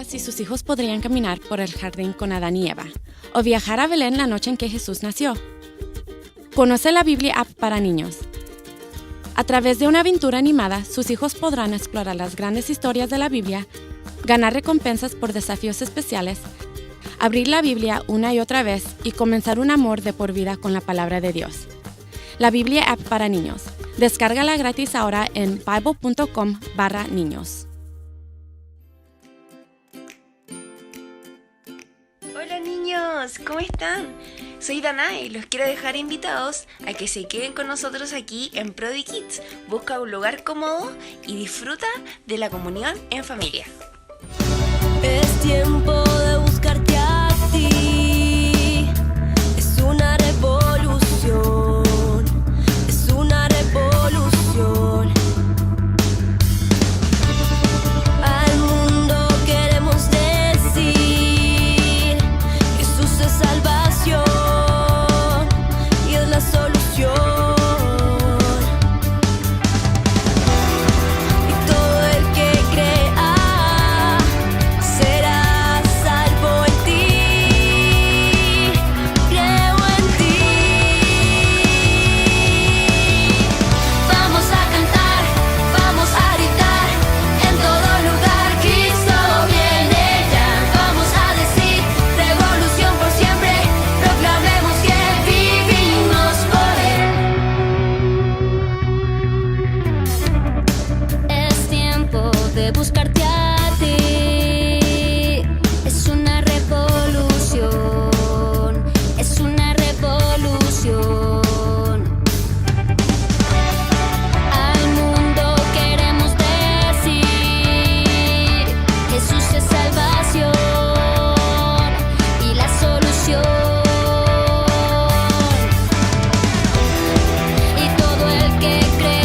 pregunta si sus hijos podrían caminar por el jardín con Adán y Eva, o viajar a Belén la noche en que Jesús nació. Conoce la Biblia App para niños. A través de una aventura animada, sus hijos podrán explorar las grandes historias de la Biblia, ganar recompensas por desafíos especiales, abrir la Biblia una y otra vez y comenzar un amor de por vida con la palabra de Dios. La Biblia App para niños. Descárgala gratis ahora en bible.com/niños. Hola niños, ¿cómo están? Soy Dana y los quiero dejar invitados a que se queden con nosotros aquí en Prodi Kids. Busca un lugar cómodo y disfruta de la comunión en familia. Es tiempo de buscarte a ti. Es una revolución. Es una revolución. Al mundo queremos decir: Jesús es salvación y es la solución. Buscarte a ti es una revolución, es una revolución. Al mundo queremos decir: Jesús es salvación y la solución. Y todo el que crea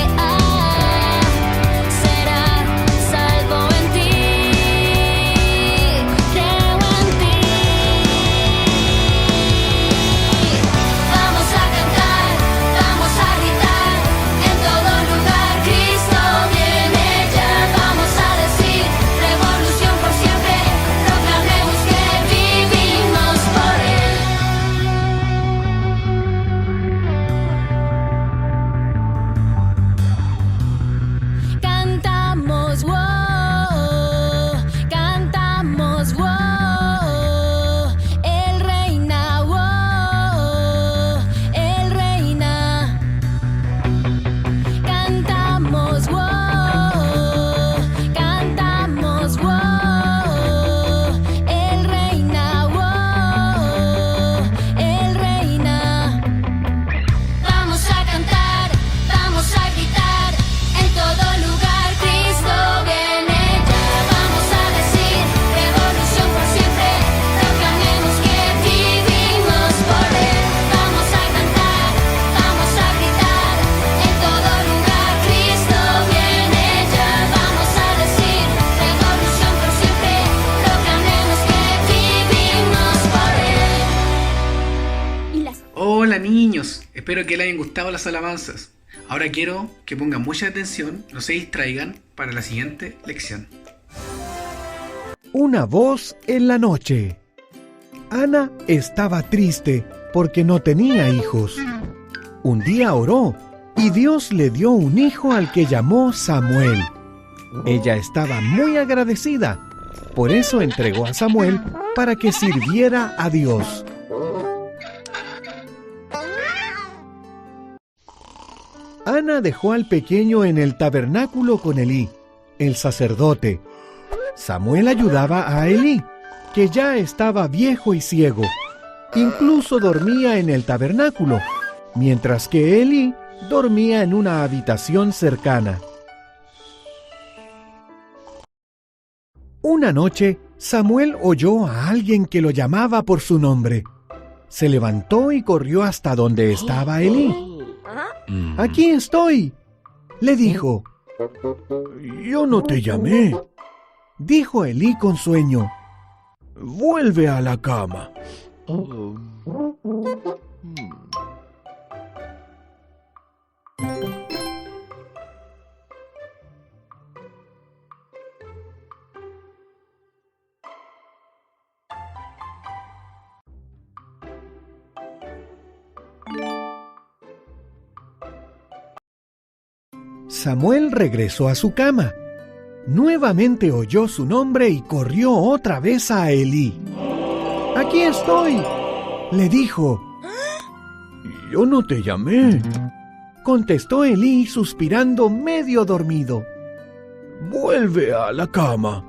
Hola niños, espero que les hayan gustado las alabanzas. Ahora quiero que pongan mucha atención, no se distraigan para la siguiente lección. Una voz en la noche. Ana estaba triste porque no tenía hijos. Un día oró y Dios le dio un hijo al que llamó Samuel. Ella estaba muy agradecida, por eso entregó a Samuel para que sirviera a Dios. Ana dejó al pequeño en el tabernáculo con Elí, el sacerdote. Samuel ayudaba a Elí, que ya estaba viejo y ciego. Incluso dormía en el tabernáculo, mientras que Elí dormía en una habitación cercana. Una noche, Samuel oyó a alguien que lo llamaba por su nombre. Se levantó y corrió hasta donde estaba Elí. «Aquí estoy», le dijo. «Yo no te llamé», dijo Elí con sueño. «Vuelve a la cama». Samuel regresó a su cama. Nuevamente oyó su nombre y corrió otra vez a Elí. «Aquí estoy», le dijo. «Yo no te llamé», contestó Elí suspirando medio dormido. «Vuelve a la cama».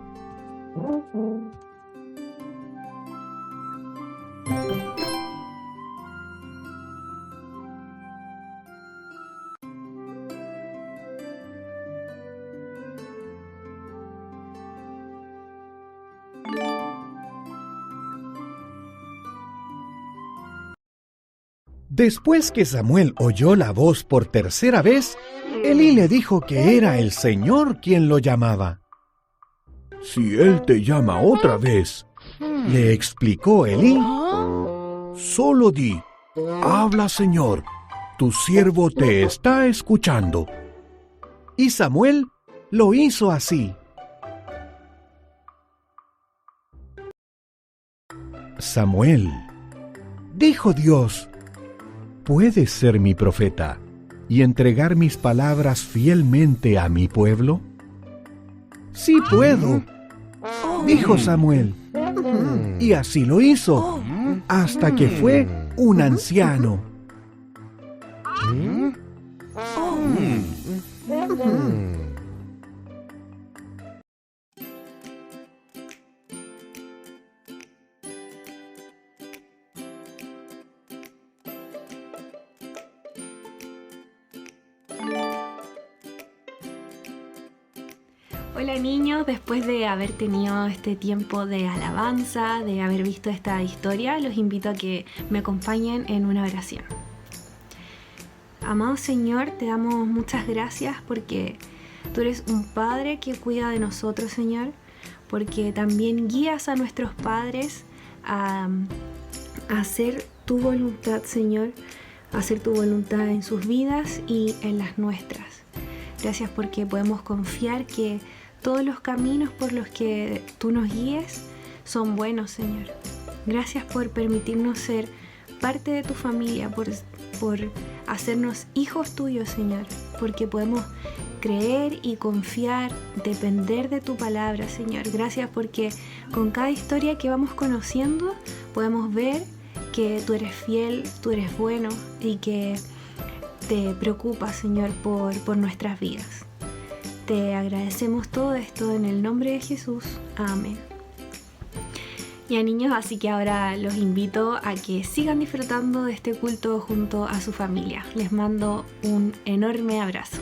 Después que Samuel oyó la voz por tercera vez, Elí le dijo que era el Señor quien lo llamaba. «Si Él te llama otra vez», le explicó Elí, «solo di, habla Señor, tu siervo te está escuchando». Y Samuel lo hizo así. «Samuel», dijo Dios, ¿puedes ser mi profeta y entregar mis palabras fielmente a mi pueblo? «Sí puedo», dijo Samuel. Y así lo hizo, hasta que fue un anciano. Hola niños, después de haber tenido este tiempo de alabanza, de haber visto esta historia, los invito a que me acompañen en una oración. Amado Señor, te damos muchas gracias porque tú eres un Padre que cuida de nosotros, Señor, porque también guías a nuestros padres a hacer tu voluntad, Señor, a hacer tu voluntad en sus vidas y en las nuestras. Gracias porque podemos confiar que todos los caminos por los que tú nos guíes son buenos, Señor. Gracias por permitirnos ser parte de tu familia, por hacernos hijos tuyos, Señor, porque podemos creer y confiar, depender de tu palabra, Señor. Gracias porque con cada historia que vamos conociendo podemos ver que tú eres fiel, tú eres bueno y que te preocupas, Señor, por nuestras vidas. Te agradecemos todo esto en el nombre de Jesús. Amén. Ya niños, así que ahora los invito a que sigan disfrutando de este culto junto a su familia. Les mando un enorme abrazo.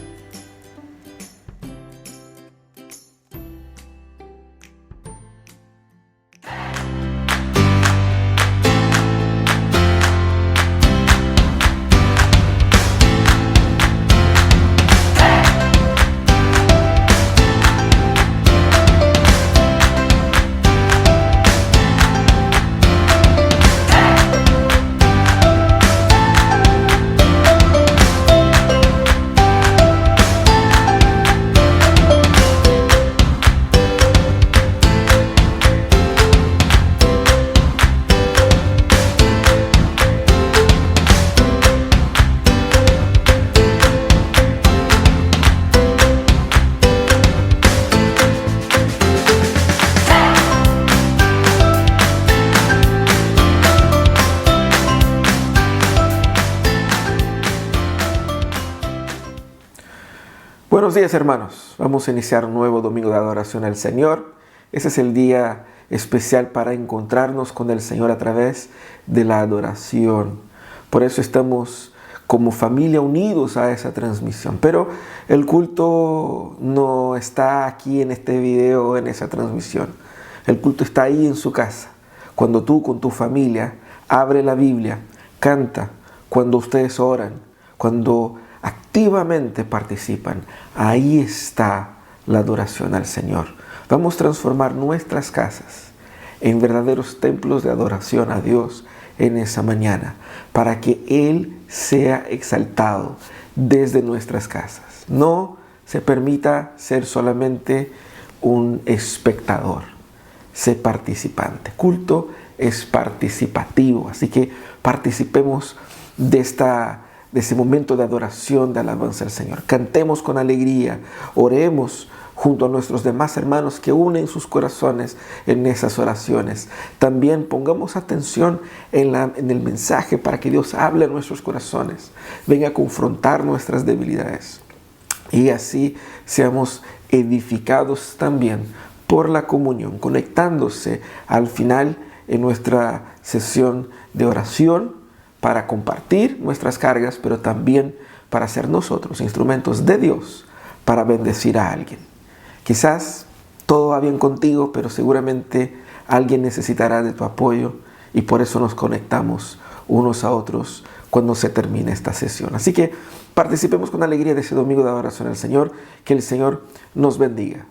Buenos días hermanos, vamos a iniciar un nuevo domingo de adoración al Señor. Ese es el día especial para encontrarnos con el Señor a través de la adoración. Por eso estamos como familia unidos a esa transmisión. Pero el culto no está aquí en este video, en esa transmisión. El culto está ahí en su casa. Cuando tú con tu familia abre la Biblia, canta, cuando ustedes oran, cuando activamente participan, ahí está la adoración al Señor. Vamos a transformar nuestras casas en verdaderos templos de adoración a Dios en esa mañana, para que Él sea exaltado desde nuestras casas. No se permita ser solamente un espectador, sé participante. Culto es participativo, así que participemos de esta de ese momento de adoración, de alabanza al Señor. Cantemos con alegría, oremos junto a nuestros demás hermanos que unen sus corazones en esas oraciones. También pongamos atención en el mensaje para que Dios hable a nuestros corazones, venga a confrontar nuestras debilidades y así seamos edificados también por la comunión, conectándose al final en nuestra sesión de oración para compartir nuestras cargas, pero también para ser nosotros instrumentos de Dios para bendecir a alguien. Quizás todo va bien contigo, pero seguramente alguien necesitará de tu apoyo y por eso nos conectamos unos a otros cuando se termine esta sesión. Así que participemos con alegría de ese domingo de adoración al Señor. Que el Señor nos bendiga.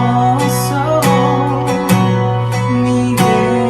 Poderoso, mi Dios.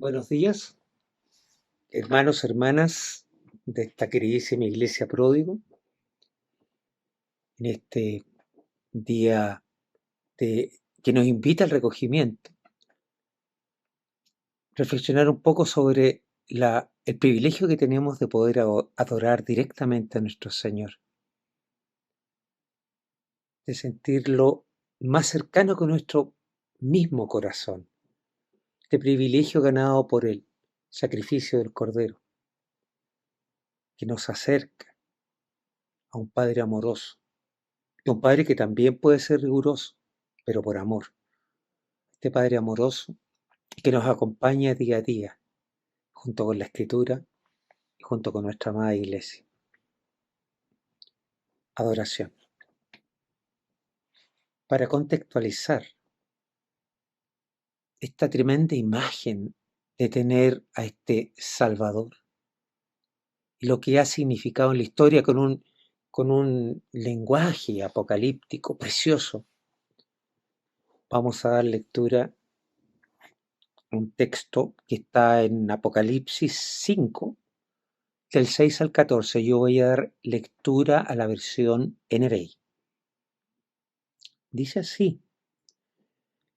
Buenos días, hermanos, hermanas de esta queridísima Iglesia Pródigo, en este día que nos invita al recogimiento, reflexionar un poco sobre el privilegio que tenemos de poder adorar directamente a nuestro Señor, de sentirlo más cercano con nuestro mismo corazón, este privilegio ganado por el sacrificio del Cordero, que nos acerca a un Padre amoroso, y un Padre que también puede ser riguroso, pero por amor. Este Padre amoroso que nos acompaña día a día, junto con la Escritura y junto con nuestra amada Iglesia. Adoración. Para contextualizar esta tremenda imagen de tener a este Salvador y lo que ha significado en la historia con un lenguaje apocalíptico precioso, vamos a dar lectura a un texto que está en Apocalipsis 5, del 6 al 14. Yo voy a dar lectura a la versión NBI. Dice así: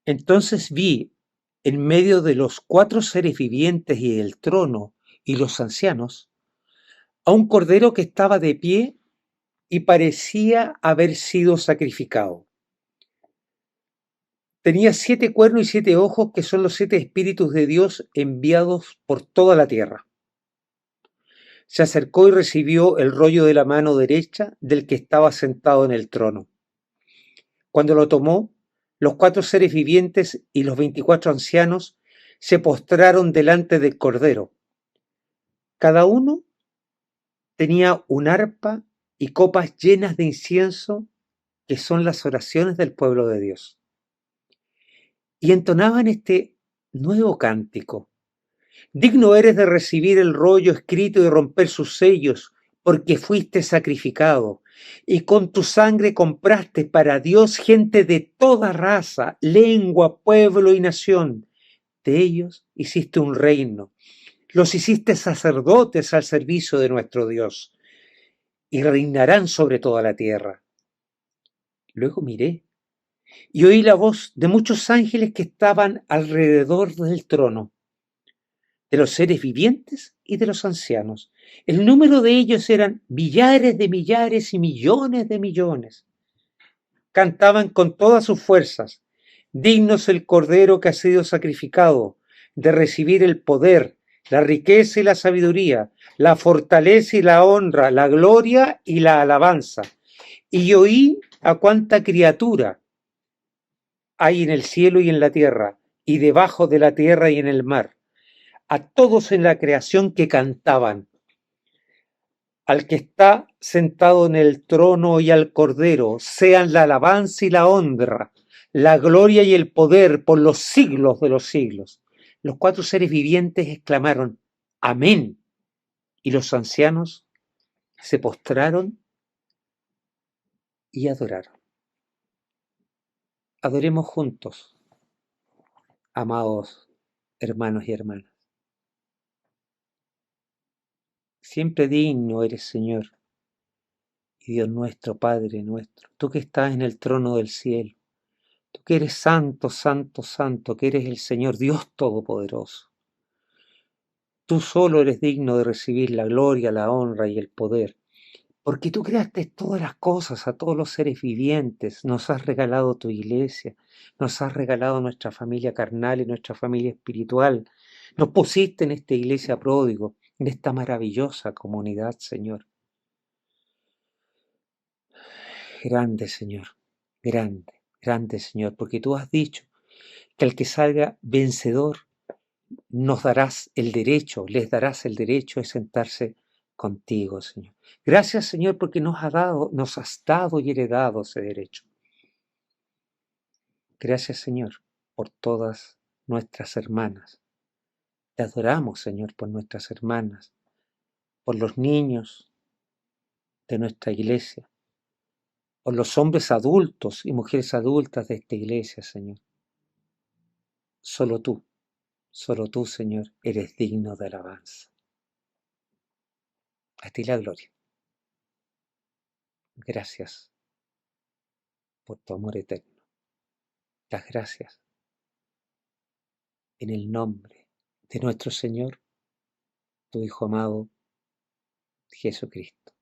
Entonces vi en medio de los 4 seres vivientes y el trono y los ancianos a un cordero que estaba de pie y parecía haber sido sacrificado. Tenía 7 cuernos y 7 ojos, que son los 7 espíritus de Dios enviados por toda la tierra. Se acercó y recibió el rollo de la mano derecha del que estaba sentado en el trono. Cuando lo tomó, los 4 seres vivientes y los 24 ancianos se postraron delante del Cordero. Cada uno tenía un arpa y copas llenas de incienso, que son las oraciones del pueblo de Dios. Y entonaban este nuevo cántico: Digno eres de recibir el rollo escrito y romper sus sellos, porque fuiste sacrificado, y con tu sangre compraste para Dios gente de toda raza, lengua, pueblo y nación. De ellos hiciste un reino, los hiciste sacerdotes al servicio de nuestro Dios, y reinarán sobre toda la tierra. Luego miré, y oí la voz de muchos ángeles que estaban alrededor del trono, de los seres vivientes y de los ancianos. El número de ellos eran millares de millares y millones de millones. Cantaban con todas sus fuerzas: dignos el Cordero que ha sido sacrificado, de recibir el poder, la riqueza y la sabiduría, la fortaleza y la honra, la gloria y la alabanza. Y oí a cuánta criatura hay en el cielo y en la tierra, y debajo de la tierra y en el mar, a todos en la creación que cantaban: al que está sentado en el trono y al Cordero sean la alabanza y la honra, la gloria y el poder por los siglos de los siglos. Los 4 seres vivientes exclamaron: Amén. Y los ancianos se postraron y adoraron. Adoremos juntos, amados hermanos y hermanas. Siempre digno eres, Señor, y Dios nuestro, Padre nuestro, tú que estás en el trono del cielo, tú que eres santo, santo, santo, que eres el Señor Dios Todopoderoso. Tú solo eres digno de recibir la gloria, la honra y el poder, porque tú creaste todas las cosas, a todos los seres vivientes, nos has regalado tu iglesia, nos has regalado nuestra familia carnal y nuestra familia espiritual, nos pusiste en esta iglesia pródigo, en esta maravillosa comunidad, Señor. Grande, Señor, grande, grande, Señor, porque tú has dicho que al que salga vencedor les darás el derecho de sentarse contigo, Señor. Gracias, Señor, porque nos has dado y heredado ese derecho. Gracias, Señor, por todas nuestras hermanas. Te adoramos, Señor, por nuestras hermanas, por los niños de nuestra iglesia, por los hombres adultos y mujeres adultas de esta iglesia, Señor. Solo tú Solo tú, Señor, eres digno de alabanza. A ti la gloria. Gracias por tu amor eterno. Las gracias en el nombre de nuestro Señor, tu Hijo amado, Jesucristo.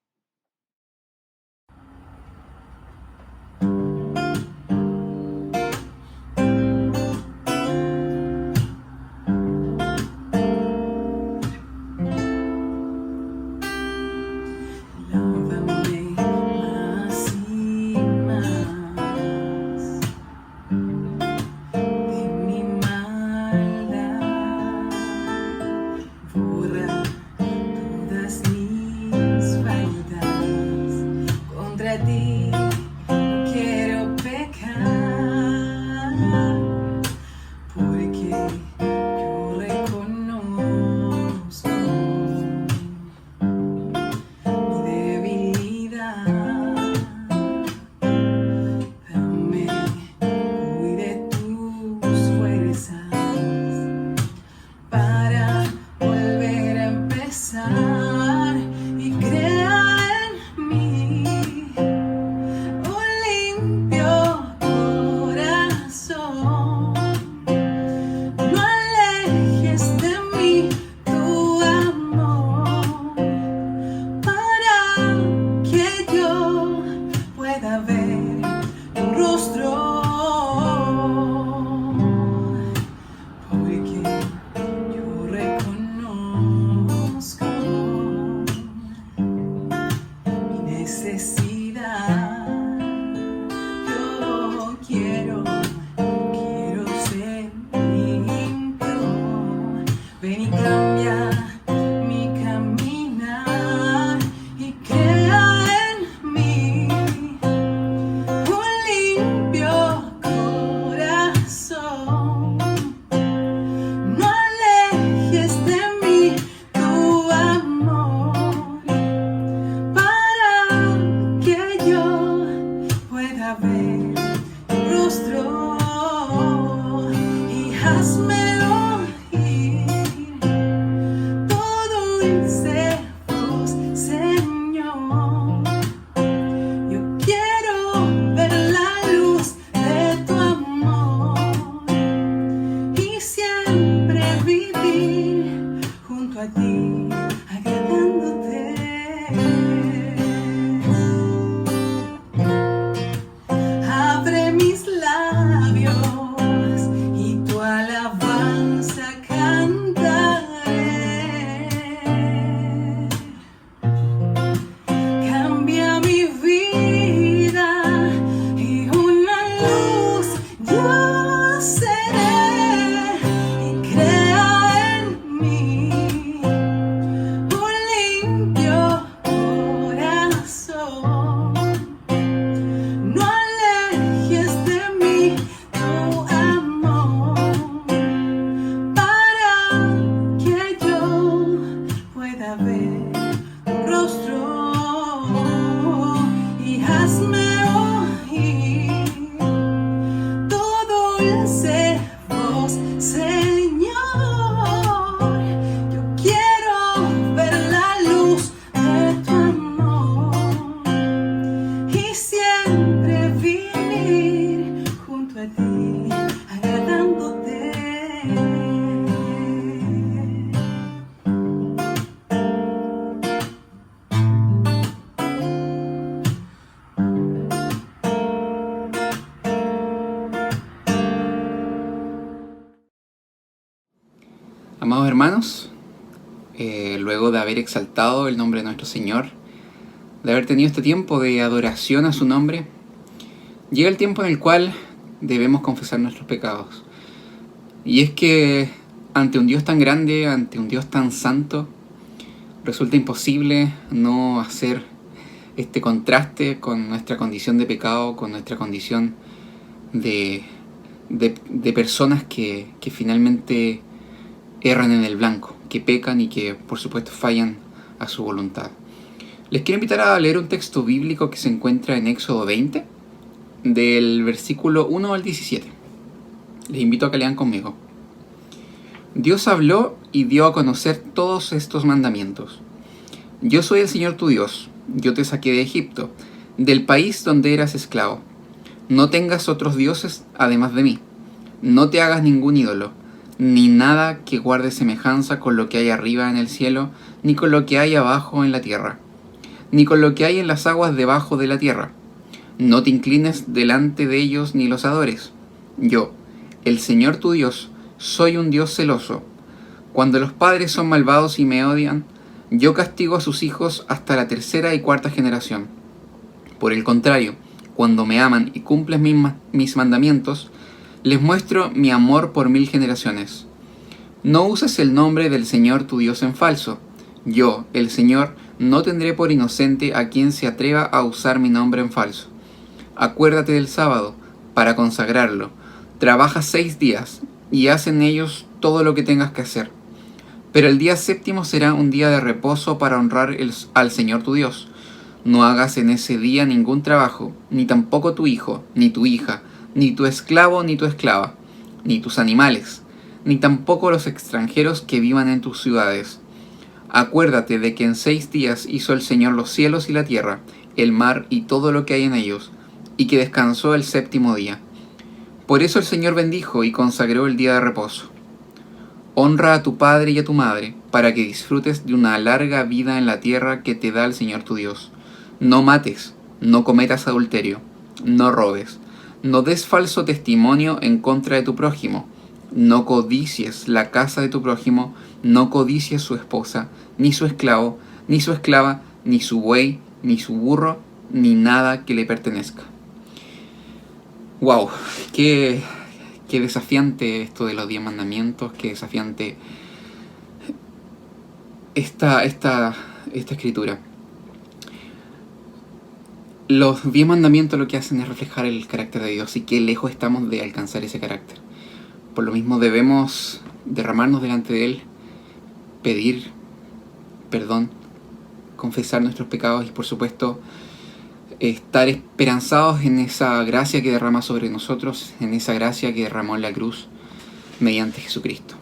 Lávame más y más de mi maldad, borra todas mis faltas. Contra ti no quiero pecar, porque yo reconozco mi debilidad. Dame hoy de tus fuerzas para volver a empezar y crear en mí un limpio corazón. No alejes de mí tu amor, para que yo pueda ver tu rostro, porque yo reconozco mi necesidad. Yo quiero ser limpio. Ven y cambia mi caminar y crea en mí un limpio corazón. No alejes de mí tu amor, para que yo pueda ver tu rostro, y hazme oír tu dulce voz, Señor. Yo quiero ver la luz de tu amor y siempre vivir junto a ti, agradándote. Abre mis labios y tu alabanza cantaré. Cambia mi vida y una luz yo seré, y crea en mí un limpio corazón. No alejes de mí tu amor, para que yo pueda ver tu rostro, y hazme oír tu dulce voz, Señor. Yo quiero ver la luz de tu amor y siempre vivir junto a ti, agradándote. Amados hermanos, luego de haber exaltado el nombre de nuestro Señor, de haber tenido este tiempo de adoración a su nombre, llega el tiempo en el cual debemos confesar nuestros pecados. Y es que ante un Dios tan grande, ante un Dios tan santo, resulta imposible no hacer este contraste con nuestra condición de pecado, con nuestra condición de personas que finalmente erran en el blanco, que pecan y que por supuesto fallan a su voluntad. Les quiero invitar a leer un texto bíblico que se encuentra en Éxodo 20, del versículo 1 al 17. Les invito a que lean conmigo. Dios habló y dio a conocer todos estos mandamientos. Yo soy el Señor tu Dios, yo te saqué de Egipto, del país donde eras esclavo. No tengas otros dioses además de mí. No te hagas ningún ídolo, ni nada que guarde semejanza con lo que hay arriba en el cielo, ni con lo que hay abajo en la tierra, ni con lo que hay en las aguas debajo de la tierra. No te inclines delante de ellos ni los adores. Yo, el Señor tu Dios, soy un Dios celoso. Cuando los padres son malvados y me odian, yo castigo a sus hijos hasta la 3ª y 4ª generación. Por el contrario, cuando me aman y cumplen mis mandamientos, les muestro mi amor por 1000 generaciones. No uses el nombre del Señor tu Dios en falso. Yo, el Señor, no tendré por inocente a quien se atreva a usar mi nombre en falso. Acuérdate del sábado, para consagrarlo. Trabaja 6 días, y haz en ellos todo lo que tengas que hacer. Pero el día 7º será un día de reposo para honrar al Señor tu Dios. No hagas en ese día ningún trabajo, ni tampoco tu hijo, ni tu hija, ni tu esclavo ni tu esclava, ni tus animales, ni tampoco los extranjeros que vivan en tus ciudades. Acuérdate de que en 6 días hizo el Señor los cielos y la tierra, el mar y todo lo que hay en ellos, y que descansó el 7º día. Por eso el Señor bendijo y consagró el día de reposo. Honra a tu padre y a tu madre, para que disfrutes de una larga vida en la tierra que te da el Señor tu Dios. No mates, no cometas adulterio, no robes, no des falso testimonio en contra de tu prójimo, no codicies la casa de tu prójimo, no codicies su esposa, ni su esclavo, ni su esclava, ni su buey, ni su burro, ni nada que le pertenezca. ¡Wow! Qué desafiante esto de los 10 mandamientos, qué desafiante esta escritura. Los 10 mandamientos lo que hacen es reflejar el carácter de Dios y qué lejos estamos de alcanzar ese carácter. Por lo mismo debemos derramarnos delante de Él, pedir perdón, confesar nuestros pecados y por supuesto estar esperanzados en esa gracia que derrama sobre nosotros, en esa gracia que derramó en la cruz mediante Jesucristo.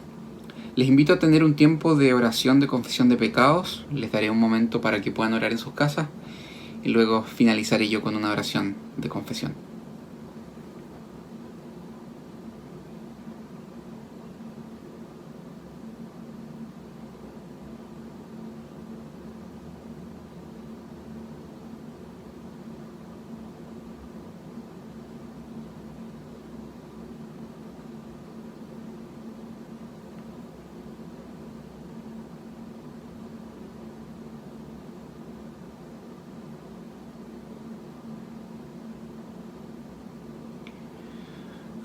Les invito a tener un tiempo de oración de confesión de pecados. Les daré un momento para que puedan orar en sus casas y luego finalizaré yo con una oración de confesión.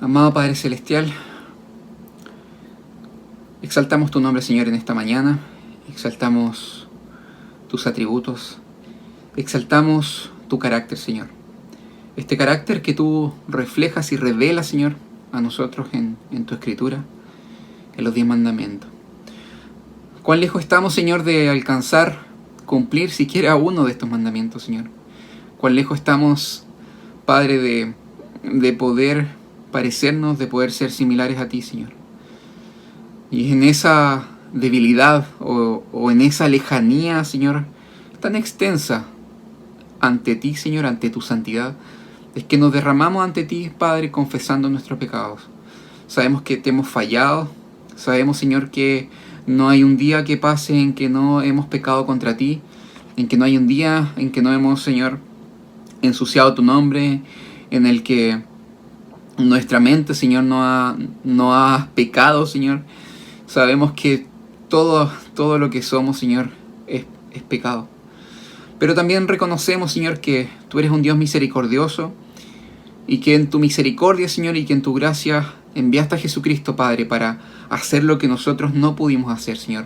Amado Padre Celestial, exaltamos tu nombre, Señor, en esta mañana, exaltamos tus atributos, exaltamos tu carácter, Señor. Este carácter que tú reflejas y revelas, Señor, a nosotros en tu Escritura, en los 10 mandamientos. Cuán lejos estamos, Señor, de alcanzar, cumplir siquiera uno de estos mandamientos, Señor. Cuán lejos estamos, Padre, de poder parecernos, de poder ser similares a ti, Señor. Y en esa debilidad o en esa lejanía, Señor, tan extensa ante ti, Señor, ante tu santidad, es que nos derramamos ante ti, Padre, confesando nuestros pecados. Sabemos que te hemos fallado, sabemos, Señor, que no hay un día que pase en que no hemos pecado contra ti, en que no hay un día en que no hemos, Señor, ensuciado tu nombre, en el que nuestra mente, Señor, no ha pecado, Señor. Sabemos que todo lo que somos, Señor, es pecado. Pero también reconocemos, Señor, que tú eres un Dios misericordioso y que en tu misericordia, Señor, y que en tu gracia enviaste a Jesucristo, Padre, para hacer lo que nosotros no pudimos hacer, Señor.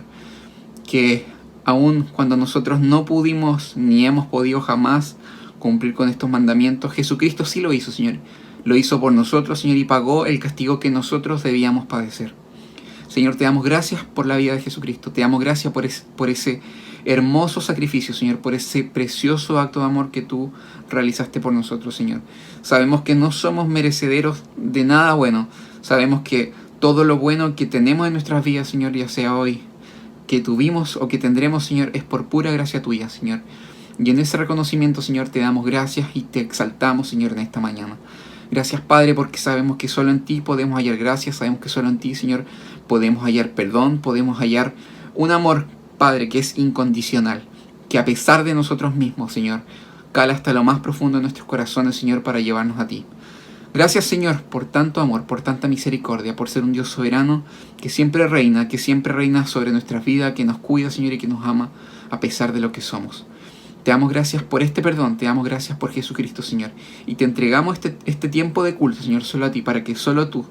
Que aun cuando nosotros no pudimos ni hemos podido jamás cumplir con estos mandamientos, Jesucristo sí lo hizo, Señor. Lo hizo por nosotros, Señor, y pagó el castigo que nosotros debíamos padecer. Señor, te damos gracias por la vida de Jesucristo. Te damos gracias por ese hermoso sacrificio, Señor, por ese precioso acto de amor que tú realizaste por nosotros, Señor. Sabemos que no somos merecederos de nada bueno. Sabemos que Todo lo bueno que tenemos en nuestras vidas, Señor, ya sea hoy, que tuvimos o que tendremos, Señor, es por pura gracia tuya, Señor. Y en ese reconocimiento, Señor, te damos gracias y te exaltamos, Señor, en esta mañana. Gracias, Padre, porque sabemos que solo en ti podemos hallar gracia, sabemos que solo en ti, Señor, podemos hallar perdón, podemos hallar un amor, Padre, que es incondicional, que a pesar de nosotros mismos, Señor, cala hasta lo más profundo de nuestros corazones, Señor, para llevarnos a ti. Gracias, Señor, por tanto amor, por tanta misericordia, por ser un Dios soberano que siempre reina sobre nuestra vida, que nos cuida, Señor, y que nos ama a pesar de lo que somos. Te damos gracias por este perdón, te damos gracias por Jesucristo, Señor. Y te entregamos este tiempo de culto, Señor, solo a ti, para que solo tú,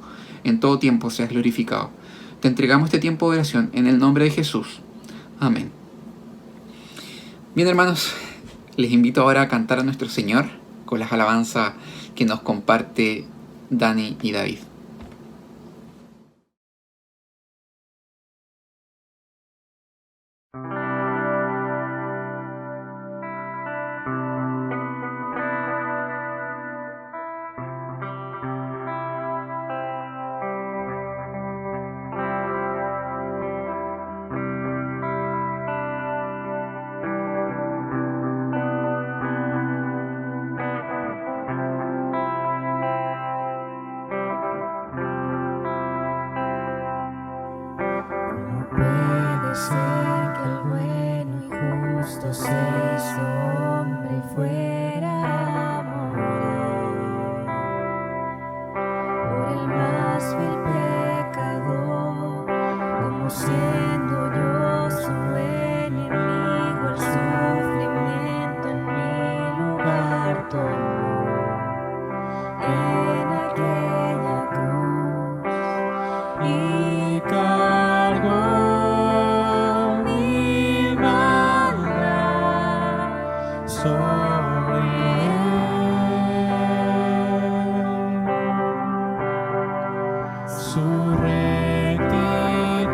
en todo tiempo, seas glorificado. Te entregamos este tiempo de oración en el nombre de Jesús. Amén. Bien, hermanos, les invito ahora a cantar a nuestro Señor con las alabanzas que nos comparte Dani y David. Puede ser que el bueno y justo se hizo hombre y fuera a morir por el más vil pecador, como siendo yo su enemigo, el sufrimiento en mi lugar tomó en aquella cruz y cargó sobre su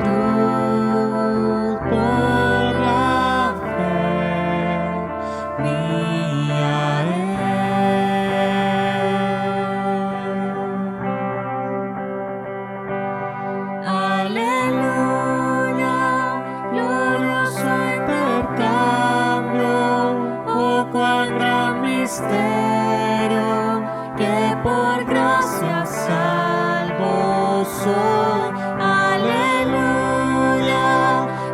rectitud por la fe mía Aleluya, glorioso intercambio, cuán gran misterio, que por gracia salvo soy. Aleluya,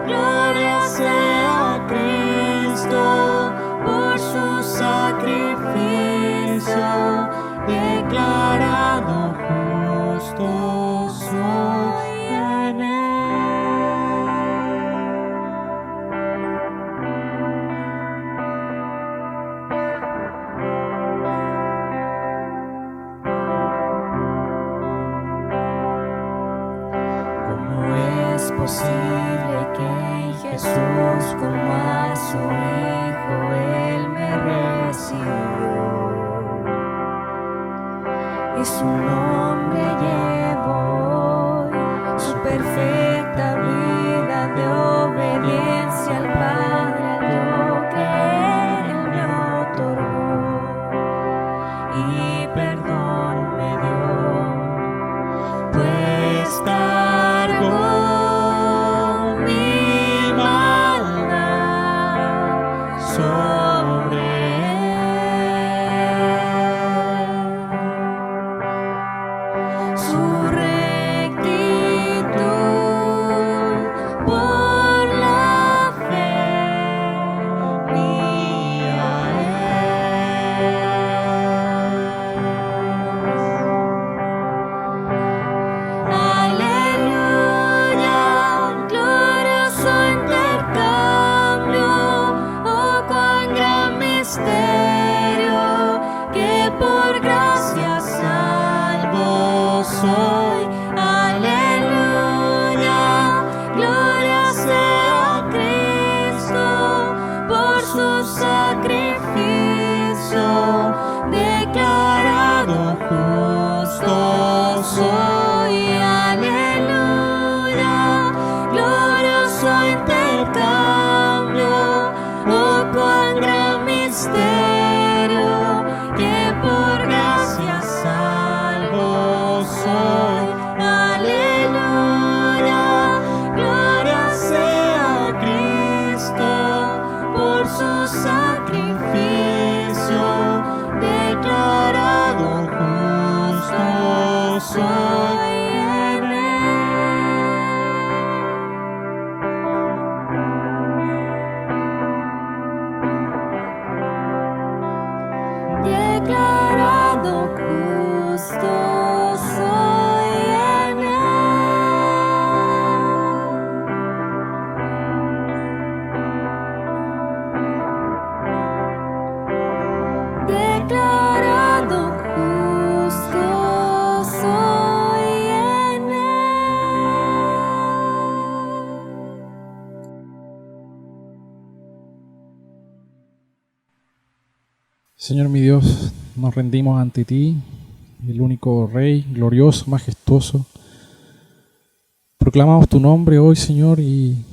gloria sea a Cristo, por su sacrificio, declarado justo soy en él. Es posible que en Jesús, como a su Hijo, Él me recibió, y su nombre llevo hoy, su perfecta vida de obediencia al Padre, al yo creer, Él me otorgó, y perdón me dio, pues cargó sobre Señor mi Dios, nos rendimos ante ti, el único Rey, glorioso, majestuoso. Proclamamos tu nombre hoy, Señor, y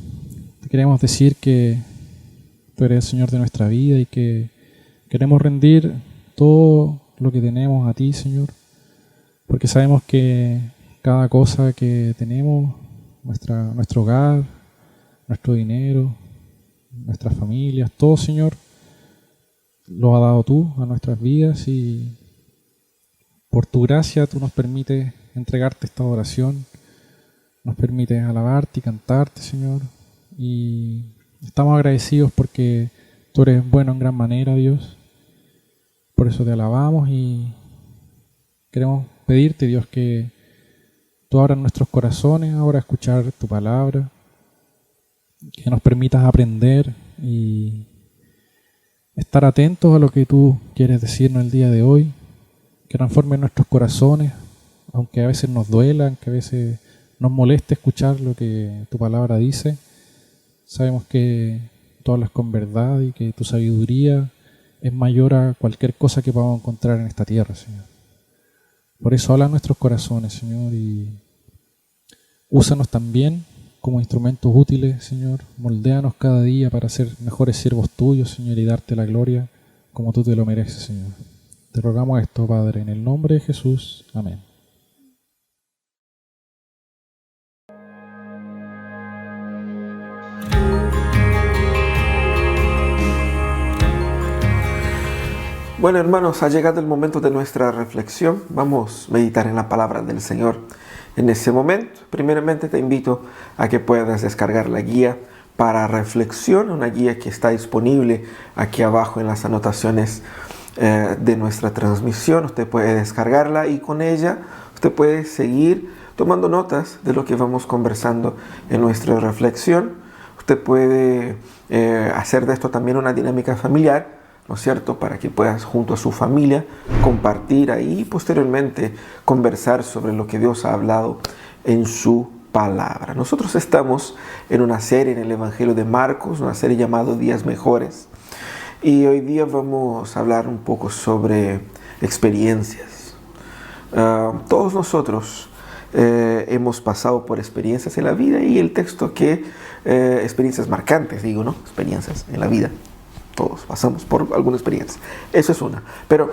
te queremos decir que tú eres el Señor de nuestra vida y que queremos rendir todo lo que tenemos a ti, Señor, porque sabemos que cada cosa que tenemos, nuestro hogar, nuestro dinero, nuestras familias, todo, Señor, lo has dado tú a nuestras vidas y por tu gracia tú nos permites entregarte esta adoración, nos permites alabarte y cantarte, Señor, y estamos agradecidos porque tú eres bueno en gran manera, Dios. Por eso te alabamos y queremos pedirte, Dios, que tú abras nuestros corazones ahora a escuchar tu palabra, que nos permitas aprender y estar atentos a lo que tú quieres decirnos el día de hoy, que transforme nuestros corazones, aunque a veces nos duela, aunque a veces nos moleste escuchar lo que tu palabra dice. Sabemos que tú hablas con verdad y que tu sabiduría es mayor a cualquier cosa que podamos encontrar en esta tierra, Señor. Por eso habla a nuestros corazones, Señor, y úsanos también como instrumentos útiles, Señor. Moldéanos cada día para ser mejores siervos tuyos, Señor, y darte la gloria como tú te lo mereces, Señor. Te rogamos esto, Padre, en el nombre de Jesús. Amén. Bueno, hermanos, ha llegado el momento de nuestra reflexión. Vamos a meditar en la palabra del Señor en ese momento. Primeramente te invito a que puedas descargar la guía para reflexión, una guía que está disponible aquí abajo en las anotaciones de nuestra transmisión. Usted puede descargarla y con ella usted puede seguir tomando notas de lo que vamos conversando en nuestra reflexión. Usted puede hacer de esto también una dinámica familiar, ¿no es cierto?, para que puedas junto a su familia compartir ahí y posteriormente conversar sobre lo que Dios ha hablado en su palabra. Nosotros estamos en una serie en el Evangelio de Marcos, una serie llamada Días Mejores, y hoy día vamos a hablar un poco sobre experiencias. Todos nosotros hemos pasado por experiencias en la vida y el texto que experiencias marcantes, digo, ¿no? Experiencias en la vida. Todos pasamos por alguna experiencia. Eso es una. Pero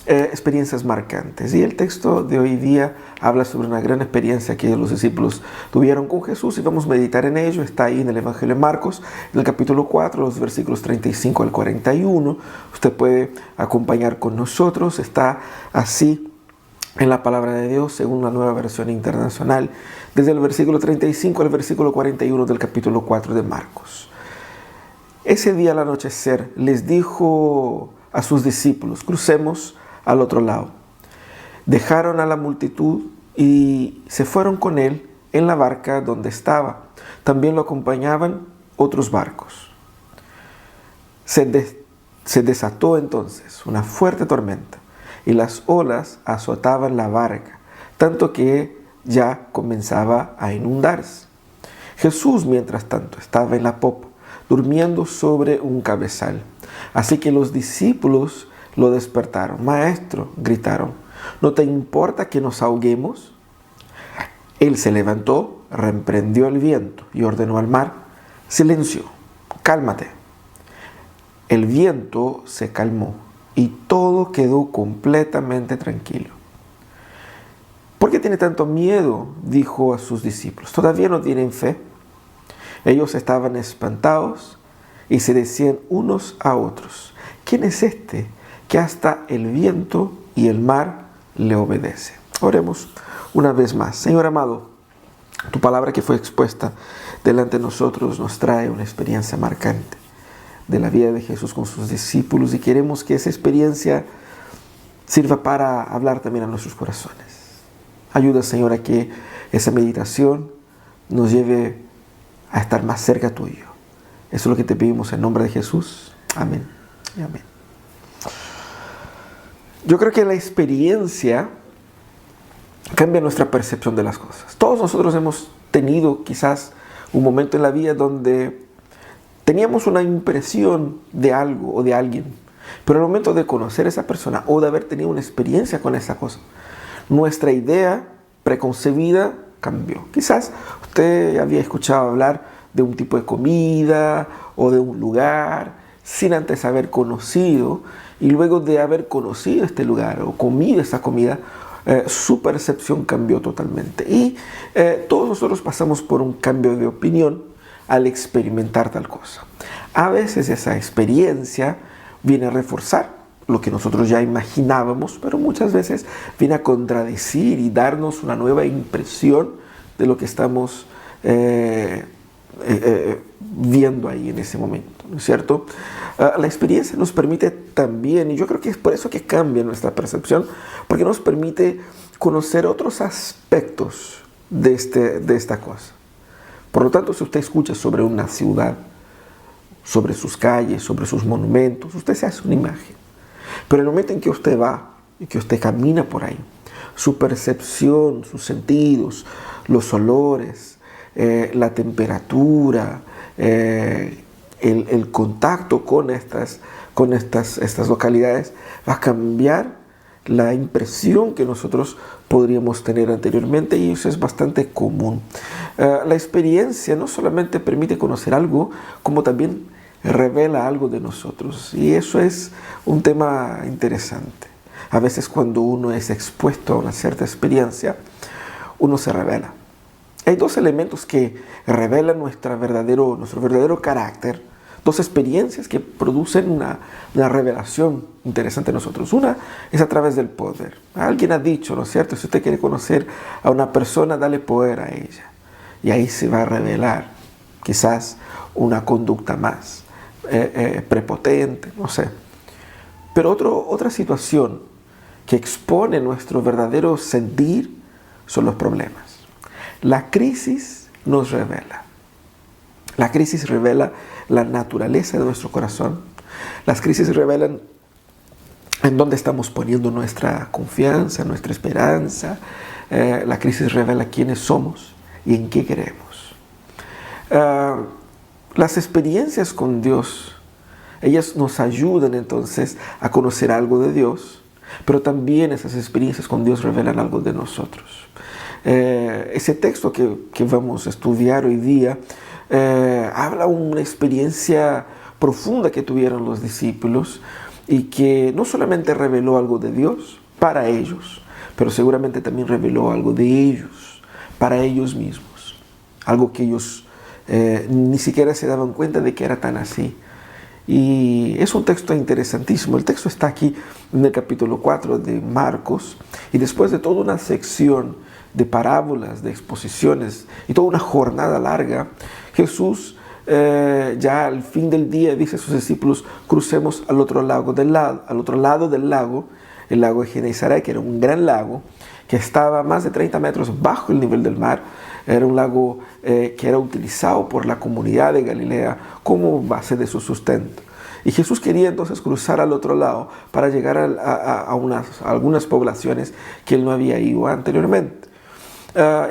experiencias marcantes. Y el texto de hoy día habla sobre una gran experiencia que los discípulos tuvieron con Jesús y vamos a meditar en ello. Está ahí en el Evangelio de Marcos, en el capítulo 4, los versículos 35 al 41. Usted puede acompañar con nosotros. Está así en la palabra de Dios, según la Nueva Versión Internacional, desde el versículo 35 al versículo 41 del capítulo 4 de Marcos. Ese día al anochecer les dijo a sus discípulos: crucemos al otro lado. Dejaron a la multitud y se fueron con él en la barca donde estaba. También lo acompañaban otros barcos. Se desató entonces una fuerte tormenta y las olas azotaban la barca, tanto que ya comenzaba a inundarse. Jesús, mientras tanto, estaba en la popa, durmiendo sobre un cabezal. Así que los discípulos lo despertaron. Maestro, gritaron, ¿no te importa que nos ahoguemos? Él se levantó, reprendió el viento y ordenó al mar: silencio, cálmate. El viento se calmó y todo quedó completamente tranquilo. ¿Por qué tiene tanto miedo?, dijo a sus discípulos. ¿Todavía no tienen fe? Ellos estaban espantados y se decían unos a otros: ¿quién es este que hasta el viento y el mar le obedece? Oremos una vez más. Señor amado, tu palabra que fue expuesta delante de nosotros nos trae una experiencia marcante de la vida de Jesús con sus discípulos y queremos que esa experiencia sirva para hablar también a nuestros corazones. Ayuda, Señor, a que esa meditación nos lleve a estar más cerca tuyo. Eso es lo que te pedimos en nombre de Jesús. Amén y amén. Yo creo que la experiencia cambia nuestra percepción de las cosas. Todos nosotros hemos tenido quizás un momento en la vida donde teníamos una impresión de algo o de alguien, Pero al momento de conocer a esa persona o de haber tenido una experiencia con esa cosa, nuestra idea preconcebida cambió. Quizás usted había escuchado hablar de un tipo de comida o de un lugar sin antes haber conocido, y luego de haber conocido este lugar o comido esa comida, su percepción cambió totalmente. Y todos nosotros pasamos por un cambio de opinión al experimentar tal cosa. A veces esa experiencia viene a reforzar lo que nosotros ya imaginábamos, pero muchas veces viene a contradecir y darnos una nueva impresión de lo que estamos viendo ahí en ese momento, ¿no es cierto? La experiencia nos permite también, y yo creo que es por eso que cambia nuestra percepción, porque nos permite conocer otros aspectos de esta cosa. Por lo tanto, si usted escucha sobre una ciudad, sobre sus calles, sobre sus monumentos, usted se hace una imagen. Pero en el momento en que usted va y que usted camina por ahí, su percepción, sus sentidos, los olores, la temperatura, el contacto con estas localidades va a cambiar la impresión que nosotros podríamos tener anteriormente, y eso es bastante común. La experiencia no solamente permite conocer algo, como también revela algo de nosotros, y eso es un tema interesante. A veces cuando uno es expuesto a una cierta experiencia, uno se revela. Hay dos elementos que revelan nuestro verdadero carácter, dos experiencias que producen una revelación interesante en nosotros. Una es a través del poder. Alguien ha dicho, ¿no es cierto? Si usted quiere conocer a una persona, dale poder a ella. Y ahí se va a revelar quizás una conducta más prepotente, no sé. Pero otra situación que expone nuestro verdadero sentir son los problemas. La crisis nos revela. La crisis revela la naturaleza de nuestro corazón. Las crisis revelan en dónde estamos poniendo nuestra confianza, nuestra esperanza. La crisis revela quiénes somos y en qué queremos. Las experiencias con Dios, ellas nos ayudan entonces a conocer algo de Dios, pero también esas experiencias con Dios revelan algo de nosotros. Ese texto que vamos a estudiar hoy día habla de una experiencia profunda que tuvieron los discípulos, y que no solamente reveló algo de Dios para ellos, pero seguramente también reveló algo de ellos para ellos mismos. Algo que ellos ni siquiera se daban cuenta de que era tan así. Y es un texto interesantísimo. El texto está aquí en el capítulo 4 de Marcos, y después de toda una sección de parábolas, de exposiciones y toda una jornada larga, Jesús ya al fin del día dice a sus discípulos: crucemos al otro lado del lago, el lago de Genesaret, que era un gran lago que estaba a más de 30 metros bajo el nivel del mar. Era un lago que era utilizado por la comunidad de Galilea como base de su sustento. Y Jesús quería entonces cruzar al otro lado para llegar a algunas poblaciones que él no había ido anteriormente.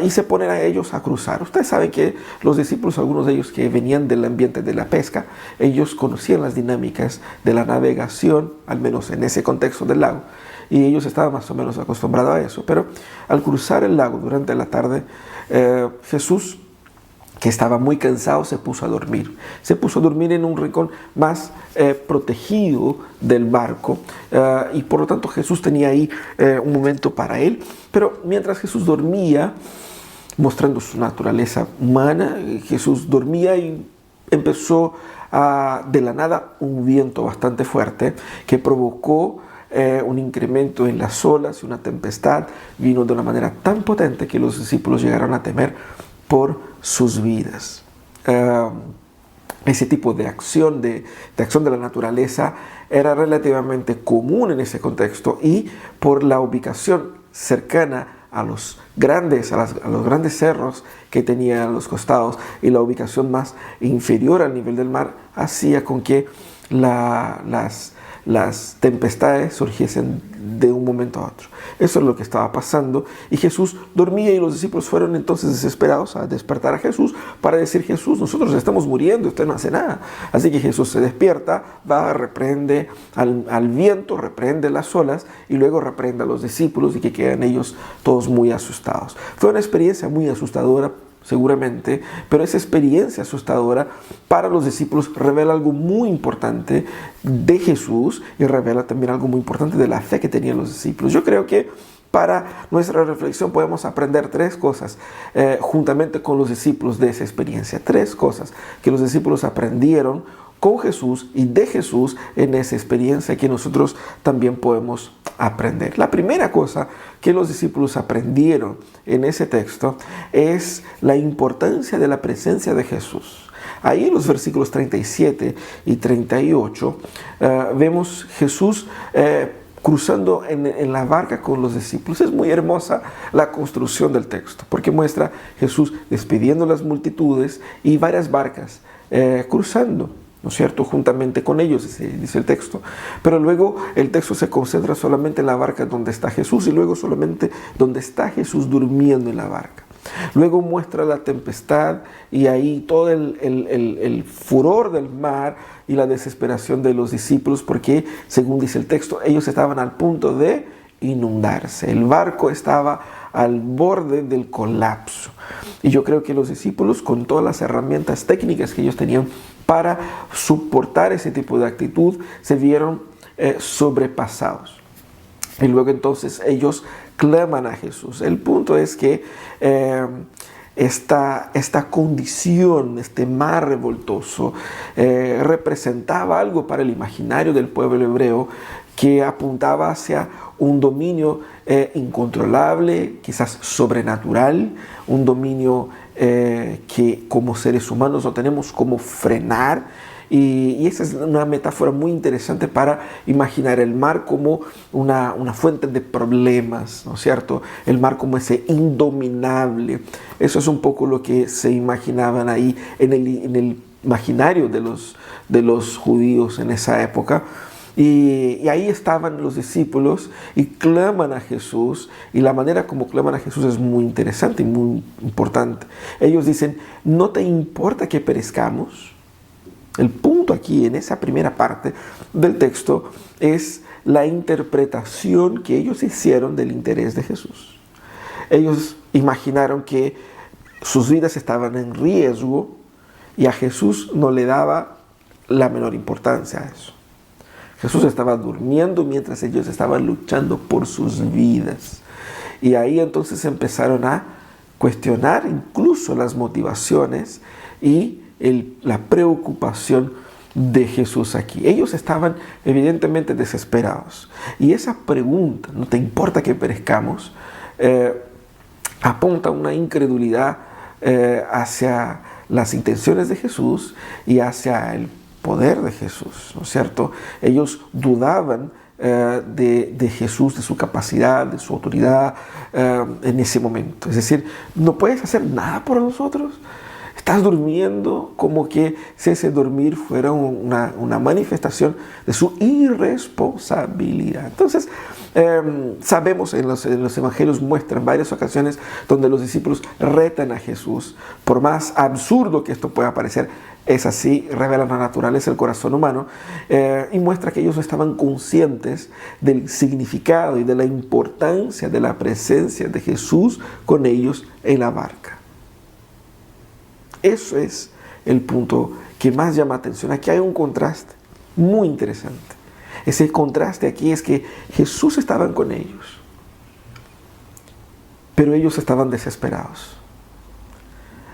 Y se ponen a ellos a cruzar. Ustedes saben que los discípulos, algunos de ellos que venían del ambiente de la pesca, ellos conocían las dinámicas de la navegación, al menos en ese contexto del lago, y ellos estaban más o menos acostumbrados a eso. Pero al cruzar el lago durante la tarde, Jesús, que estaba muy cansado, se puso a dormir. Se puso a dormir en un rincón más protegido del barco, y por lo tanto Jesús tenía ahí un momento para él. Pero mientras Jesús dormía, mostrando su naturaleza humana, Jesús dormía y empezó de la nada un viento bastante fuerte que provocó un incremento en las olas, y una tempestad vino de una manera tan potente que los discípulos llegaron a temer por sus vidas. Ese tipo de acción de la naturaleza era relativamente común en ese contexto, y por la ubicación cercana a los grandes cerros que tenía a los costados, y la ubicación más inferior al nivel del mar, hacía con que las las tempestades surgiesen de un momento a otro. Eso es lo que estaba pasando, y Jesús dormía, y los discípulos fueron entonces desesperados a despertar a Jesús para decir: Jesús, nosotros estamos muriendo, usted no hace nada. Así que Jesús se despierta, va, reprende al viento, reprende las olas, y luego reprende a los discípulos, y que quedan ellos todos muy asustados. Fue una experiencia muy asustadora, seguramente, pero esa experiencia asustadora para los discípulos revela algo muy importante de Jesús, y revela también algo muy importante de la fe que tenían los discípulos. Yo creo que para nuestra reflexión podemos aprender tres cosas juntamente con los discípulos de esa experiencia. Tres cosas que los discípulos aprendieron con Jesús y de Jesús en esa experiencia, que nosotros también podemos aprender. La primera cosa que los discípulos aprendieron en ese texto es la importancia de la presencia de Jesús. Ahí en los versículos 37 y 38 vemos Jesús cruzando en la barca con los discípulos. Es muy hermosa la construcción del texto, porque muestra Jesús despidiendo las multitudes y varias barcas cruzando, ¿no es cierto?, juntamente con ellos, dice el texto. Pero luego el texto se concentra solamente en la barca donde está Jesús, y luego solamente donde está Jesús durmiendo en la barca. Luego muestra la tempestad, y ahí todo el furor del mar y la desesperación de los discípulos, porque, según dice el texto, ellos estaban al punto de inundarse. El barco estaba al borde del colapso. Y yo creo que los discípulos, con todas las herramientas técnicas que ellos tenían para soportar ese tipo de actitud, se vieron sobrepasados. Y luego entonces ellos claman a Jesús. El punto es que esta condición, este mar revoltoso, representaba algo para el imaginario del pueblo hebreo, que apuntaba hacia un dominio incontrolable, quizás sobrenatural, un dominio que como seres humanos no tenemos cómo frenar. Y esa es una metáfora muy interesante para imaginar el mar como una fuente de problemas, ¿no es cierto? El mar como ese indominable. Eso es un poco lo que se imaginaban ahí en el imaginario de los judíos en esa época. Y ahí estaban los discípulos y claman a Jesús, y la manera como claman a Jesús es muy interesante y muy importante. Ellos dicen: ¿no te importa que perezcamos? El punto aquí, en esa primera parte del texto, es la interpretación que ellos hicieron del interés de Jesús. Ellos imaginaron que sus vidas estaban en riesgo, y a Jesús no le daba la menor importancia a eso. Jesús estaba durmiendo mientras ellos estaban luchando por sus vidas. Y ahí entonces empezaron a cuestionar incluso las motivaciones y la preocupación de Jesús aquí. Ellos estaban evidentemente desesperados. Y esa pregunta, ¿no te importa que perezcamos?, apunta a una incredulidad hacia las intenciones de Jesús y hacia el poder de Jesús, ¿no es cierto? Ellos dudaban de Jesús, de su capacidad, de su autoridad en ese momento. Es decir, ¿no puedes hacer nada por nosotros? Estás durmiendo, como que si ese dormir fuera una manifestación de su irresponsabilidad. Entonces, sabemos en los evangelios muestran varias ocasiones donde los discípulos retan a Jesús. Por más absurdo que esto pueda parecer, es así, revela la naturaleza del corazón humano, y muestra que ellos estaban conscientes del significado y de la importancia de la presencia de Jesús con ellos en la barca. Eso es el punto que más llama atención. Aquí hay un contraste muy interesante. Ese contraste aquí es que Jesús estaba con ellos, pero ellos estaban desesperados.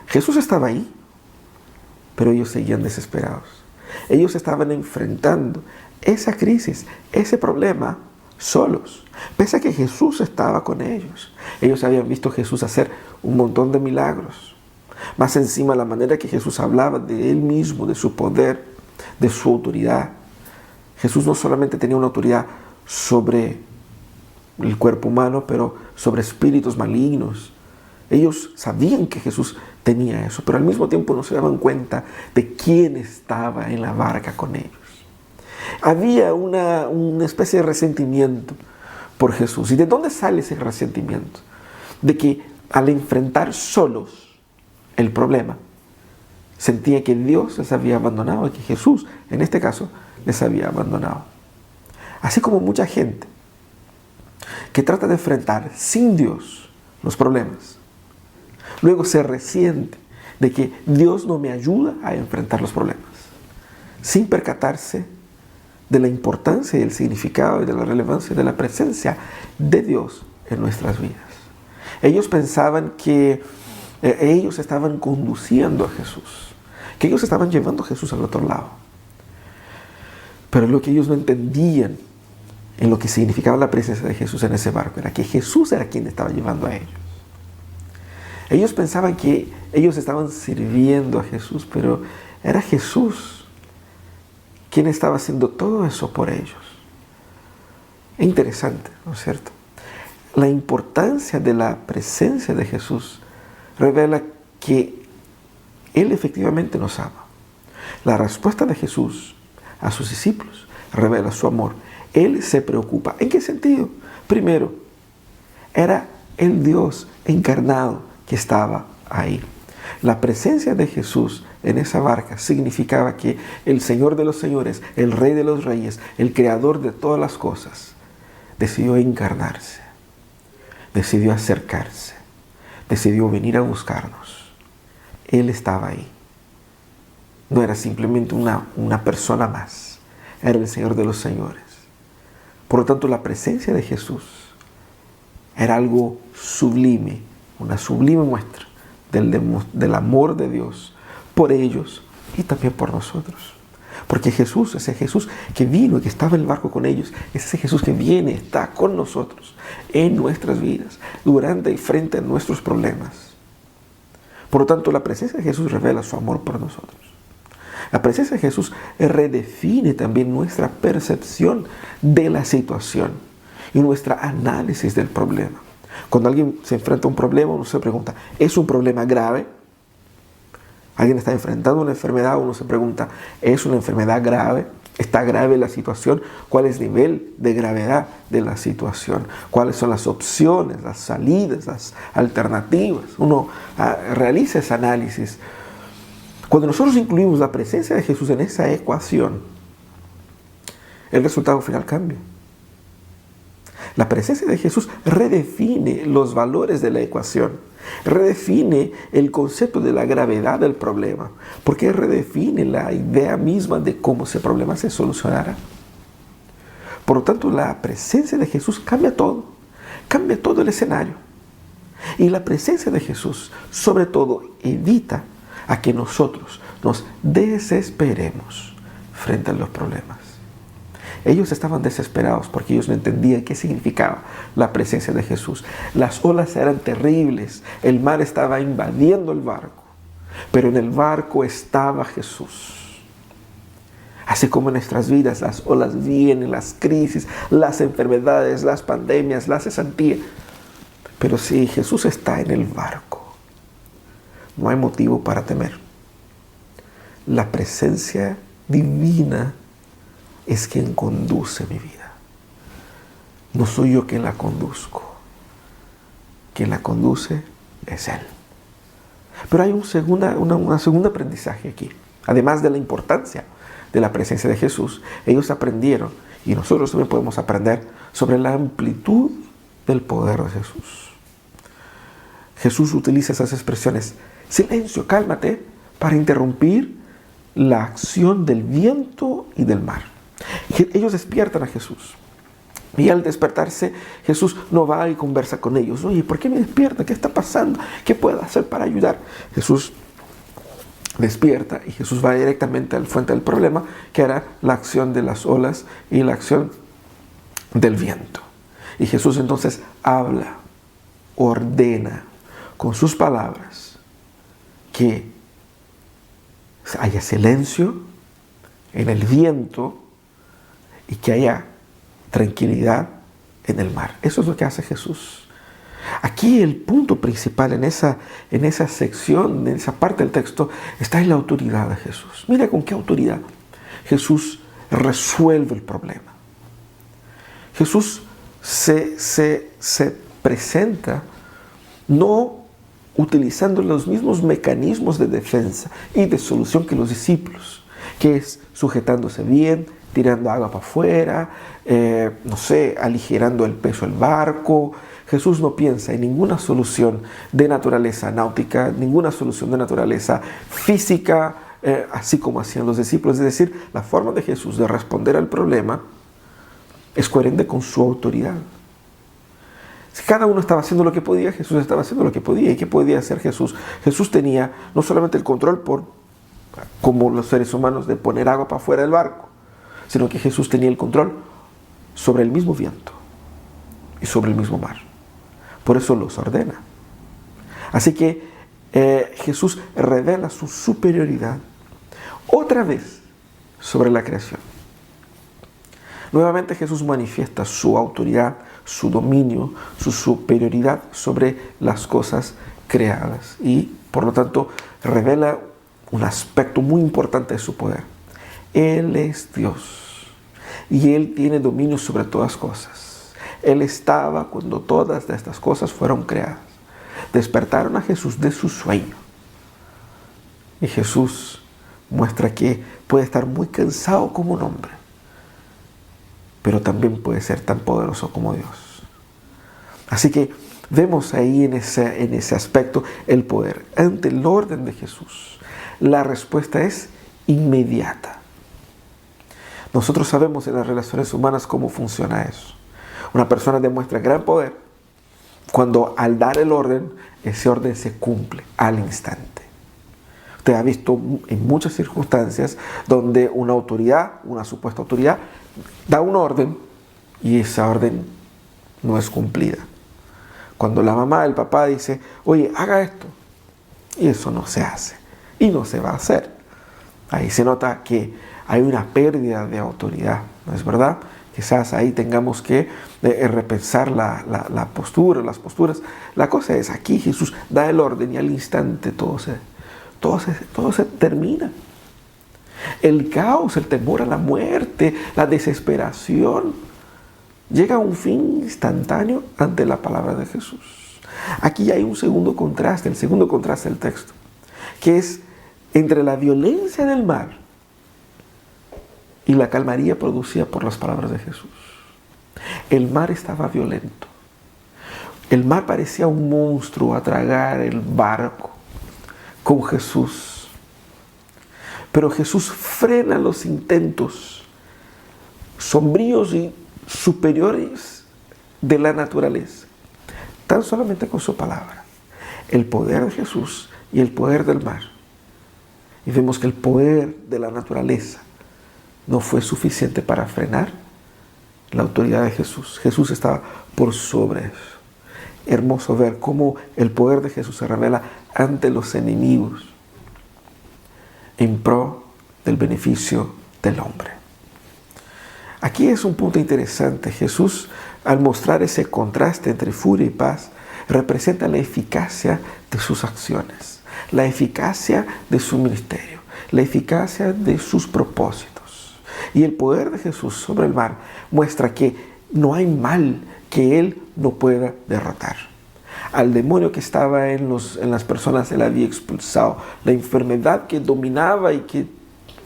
Jesús estaba ahí, pero ellos seguían desesperados. Ellos estaban enfrentando esa crisis, ese problema, solos, pese a que Jesús estaba con ellos. Ellos habían visto a Jesús hacer un montón de milagros. Más encima, la manera que Jesús hablaba de Él mismo, de su poder, de su autoridad. Jesús no solamente tenía una autoridad sobre el cuerpo humano, pero sobre espíritus malignos. Ellos sabían que Jesús tenía eso, pero al mismo tiempo no se daban cuenta de quién estaba en la barca con ellos. Había una especie de resentimiento por Jesús. ¿Y de dónde sale ese resentimiento? De que al enfrentar solos el problema, sentía que Dios les había abandonado y que Jesús, en este caso, les había abandonado. Así como mucha gente que trata de enfrentar sin Dios los problemas, luego se resiente de que Dios no me ayuda a enfrentar los problemas, sin percatarse de la importancia y el significado y de la relevancia de la presencia de Dios en nuestras vidas. Ellos pensaban que ellos estaban conduciendo a Jesús, que ellos estaban llevando a Jesús al otro lado. Pero lo que ellos no entendían en lo que significaba la presencia de Jesús en ese barco era que Jesús era quien estaba llevando a ellos. Ellos pensaban que ellos estaban sirviendo a Jesús, pero era Jesús quien estaba haciendo todo eso por ellos. Es interesante, ¿no es cierto? La importancia de la presencia de Jesús revela que Él efectivamente nos ama. La respuesta de Jesús a sus discípulos revela su amor. Él se preocupa. ¿En qué sentido? Primero, era el Dios encarnado que estaba ahí. La presencia de Jesús en esa barca significaba que el Señor de los señores, el Rey de los reyes, el Creador de todas las cosas, decidió encarnarse, decidió acercarse, decidió venir a buscarnos. Él estaba ahí. No era simplemente una persona más, era el Señor de los señores. Por lo tanto, la presencia de Jesús era algo sublime, una sublime muestra del amor de Dios por ellos y también por nosotros. Porque Jesús, ese Jesús que vino y que estaba en el barco con ellos, es ese Jesús que viene, está con nosotros en nuestras vidas, durante y frente a nuestros problemas. Por lo tanto, la presencia de Jesús revela su amor por nosotros. La presencia de Jesús redefine también nuestra percepción de la situación y nuestro análisis del problema. Cuando alguien se enfrenta a un problema, uno se pregunta, ¿es un problema grave? Alguien está enfrentando una enfermedad, uno se pregunta, ¿es una enfermedad grave? ¿Está grave la situación? ¿Cuál es el nivel de gravedad de la situación? ¿Cuáles son las opciones, las salidas, las alternativas? Uno realiza ese análisis. Cuando nosotros incluimos la presencia de Jesús en esa ecuación, el resultado final cambia. La presencia de Jesús redefine los valores de la ecuación, redefine el concepto de la gravedad del problema, porque redefine la idea misma de cómo ese problema se solucionará. Por lo tanto, la presencia de Jesús cambia todo el escenario. Y la presencia de Jesús, sobre todo, evita a que nosotros nos desesperemos frente a los problemas. Ellos estaban desesperados porque ellos no entendían qué significaba la presencia de Jesús. Las olas eran terribles, el mar estaba invadiendo el barco, pero en el barco estaba Jesús. Así como en nuestras vidas las olas vienen, las crisis, las enfermedades, las pandemias, la cesantía. Pero si Jesús está en el barco, no hay motivo para temer. La presencia divina es quien conduce mi vida. No soy yo quien la conduzco. Quien la conduce es Él. Pero hay un segundo aprendizaje aquí. Además de la importancia de la presencia de Jesús, ellos aprendieron, y nosotros también podemos aprender, sobre la amplitud del poder de Jesús. Jesús utiliza esas expresiones, silencio, cálmate, para interrumpir la acción del viento y del mar. Ellos despiertan a Jesús. Y al despertarse, Jesús no va y conversa con ellos. Oye, ¿por qué me despierta? ¿Qué está pasando? ¿Qué puedo hacer para ayudar? Jesús despierta y Jesús va directamente al fuente del problema, que era la acción de las olas y la acción del viento. Y Jesús entonces habla, ordena con sus palabras que haya silencio en el viento y que haya tranquilidad en el mar. Eso es lo que hace Jesús. Aquí el punto principal en esa sección, en esa parte del texto, está en la autoridad de Jesús. Mira con qué autoridad Jesús resuelve el problema. Jesús se presenta no utilizando los mismos mecanismos de defensa y de solución que los discípulos, que es sujetándose bien, tirando agua para afuera, aligerando el peso del barco. Jesús no piensa en ninguna solución de naturaleza náutica, ninguna solución de naturaleza física, así como hacían los discípulos. Es decir, la forma de Jesús de responder al problema es coherente con su autoridad. Si cada uno estaba haciendo lo que podía, Jesús estaba haciendo lo que podía. ¿Y qué podía hacer Jesús? Jesús tenía no solamente el control como los seres humanos, de poner agua para afuera del barco, sino que Jesús tenía el control sobre el mismo viento y sobre el mismo mar. Por eso los ordena. Así que Jesús revela su superioridad otra vez sobre la creación. Nuevamente Jesús manifiesta su autoridad, su dominio, su superioridad sobre las cosas creadas y por lo tanto revela un aspecto muy importante de su poder. Él es Dios y Él tiene dominio sobre todas cosas. Él estaba cuando todas estas cosas fueron creadas. Despertaron a Jesús de su sueño y Jesús muestra que puede estar muy cansado como un hombre, pero también puede ser tan poderoso como Dios. Así que vemos ahí en ese aspecto el poder. Ante el orden de Jesús, la respuesta es inmediata. Nosotros sabemos en las relaciones humanas cómo funciona eso. Una persona demuestra gran poder cuando al dar el orden, ese orden se cumple al instante. Usted ha visto en muchas circunstancias donde una autoridad, una supuesta autoridad, da un orden y esa orden no es cumplida. Cuando la mamá, el papá dice, oye, haga esto, y eso no se hace y no se va a hacer. Ahí se nota que hay una pérdida de autoridad, ¿no es verdad? Quizás ahí tengamos que repensar la postura, las posturas. La cosa es, aquí Jesús da el orden y al instante todo se termina. El caos, el temor a la muerte, la desesperación, llega a un fin instantáneo ante la palabra de Jesús. Aquí hay un segundo contraste, el segundo contraste del texto, que es entre la violencia del mar y la calmaría producida por las palabras de Jesús. El mar estaba violento. El mar parecía un monstruo a tragar el barco con Jesús. Pero Jesús frena los intentos sombríos y superiores de la naturaleza, tan solamente con su palabra. El poder de Jesús y el poder del mar. Y vemos que el poder de la naturaleza no fue suficiente para frenar la autoridad de Jesús. Jesús estaba por sobre eso. Hermoso ver cómo el poder de Jesús se revela ante los enemigos en pro del beneficio del hombre. Aquí es un punto interesante. Jesús, al mostrar ese contraste entre furia y paz, representa la eficacia de sus acciones, la eficacia de su ministerio, la eficacia de sus propósitos. Y el poder de Jesús sobre el mar muestra que no hay mal que Él no pueda derrotar. Al demonio que estaba en las personas, Él había expulsado. La enfermedad que dominaba y que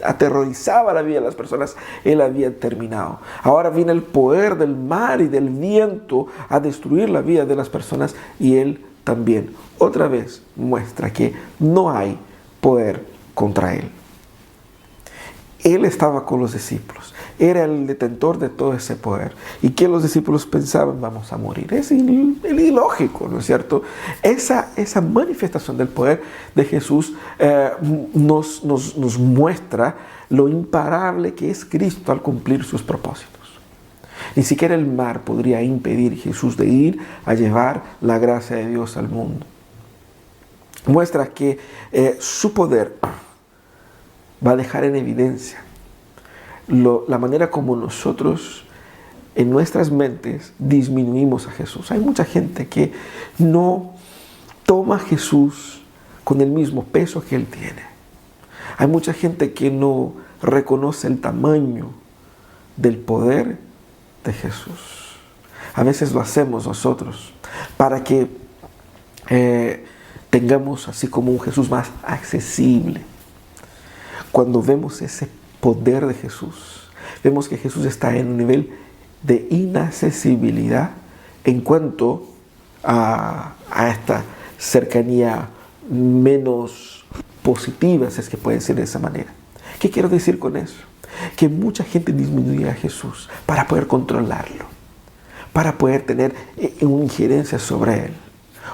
aterrorizaba la vida de las personas, Él había terminado. Ahora viene el poder del mar y del viento a destruir la vida de las personas y Él también otra vez muestra que no hay poder contra Él. Él estaba con los discípulos, era el detentor de todo ese poder. ¿Y qué los discípulos pensaban? Vamos a morir. Es ilógico, ¿no es cierto? Esa manifestación del poder de Jesús nos muestra lo imparable que es Cristo al cumplir sus propósitos. Ni siquiera el mar podría impedir a Jesús de ir a llevar la gracia de Dios al mundo. Muestra que su poder va a dejar en evidencia la manera como nosotros en nuestras mentes disminuimos a Jesús. Hay mucha gente que no toma a Jesús con el mismo peso que Él tiene. Hay mucha gente que no reconoce el tamaño del poder de Jesús. A veces lo hacemos nosotros para que tengamos así como un Jesús más accesible. Cuando vemos ese poder de Jesús, vemos que Jesús está en un nivel de inaccesibilidad en cuanto a esta cercanía menos positiva, si es que puede ser de esa manera. ¿Qué quiero decir con eso? Que mucha gente disminuye a Jesús para poder controlarlo, para poder tener una injerencia sobre él.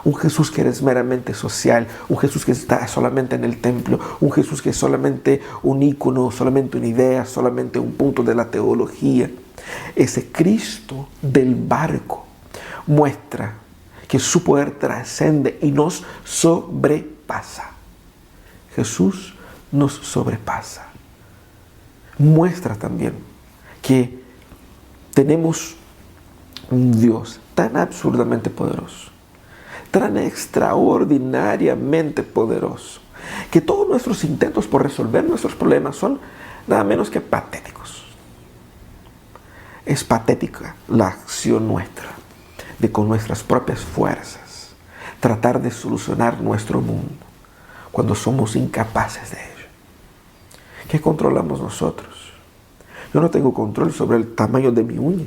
Un Jesús que es meramente social, un Jesús que está solamente en el templo, un Jesús que es solamente un ícono, solamente una idea, solamente un punto de la teología. Ese Cristo del barco muestra que su poder trascende y nos sobrepasa. Jesús nos sobrepasa. Muestra también que tenemos un Dios tan absurdamente poderoso, tan extraordinariamente poderoso, que todos nuestros intentos por resolver nuestros problemas son nada menos que patéticos. Es patética la acción nuestra de con nuestras propias fuerzas tratar de solucionar nuestro mundo cuando somos incapaces de ello. ¿Qué controlamos nosotros? Yo no tengo control sobre el tamaño de mi uña.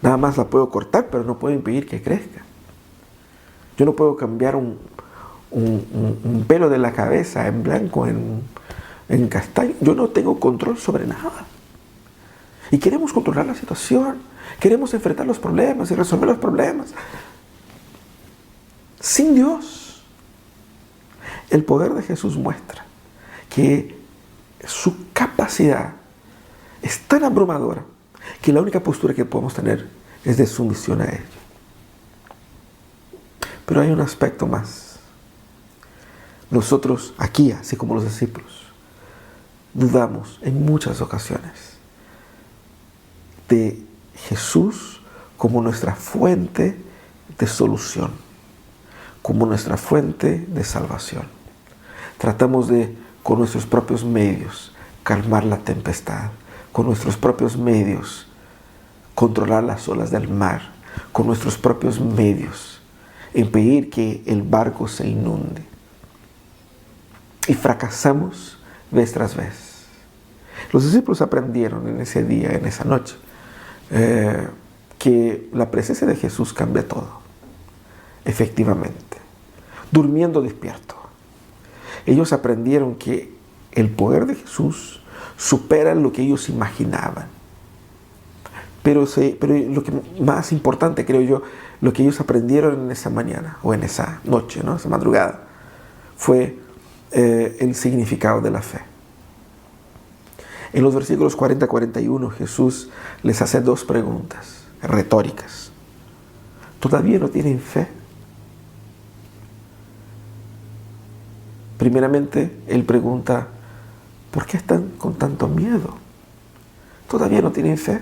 Nada más la puedo cortar, pero no puedo impedir que crezca. Yo no puedo cambiar un pelo de la cabeza en blanco, en castaño. Yo no tengo control sobre nada. Y queremos controlar la situación. Queremos enfrentar los problemas y resolver los problemas. Sin Dios. El poder de Jesús muestra que su capacidad es tan abrumadora que la única postura que podemos tener es de sumisión a Él. Pero hay un aspecto más. Nosotros aquí, así como los discípulos, dudamos en muchas ocasiones de Jesús como nuestra fuente de solución, como nuestra fuente de salvación. Tratamos de, con nuestros propios medios, calmar la tempestad, con nuestros propios medios, controlar las olas del mar, con nuestros propios medios, impedir que el barco se inunde. Y fracasamos vez tras vez. Los discípulos aprendieron en ese día, en esa noche, que la presencia de Jesús cambia todo. Efectivamente. Durmiendo despierto. Ellos aprendieron que el poder de Jesús supera lo que ellos imaginaban. Pero lo que más importante, creo yo, lo que ellos aprendieron en esa mañana, o en esa noche, ¿no? Esa madrugada, fue el significado de la fe. En los versículos 40-41, Jesús les hace dos preguntas retóricas. ¿Todavía no tienen fe? Primeramente, Él pregunta, ¿por qué están con tanto miedo? ¿Todavía no tienen fe?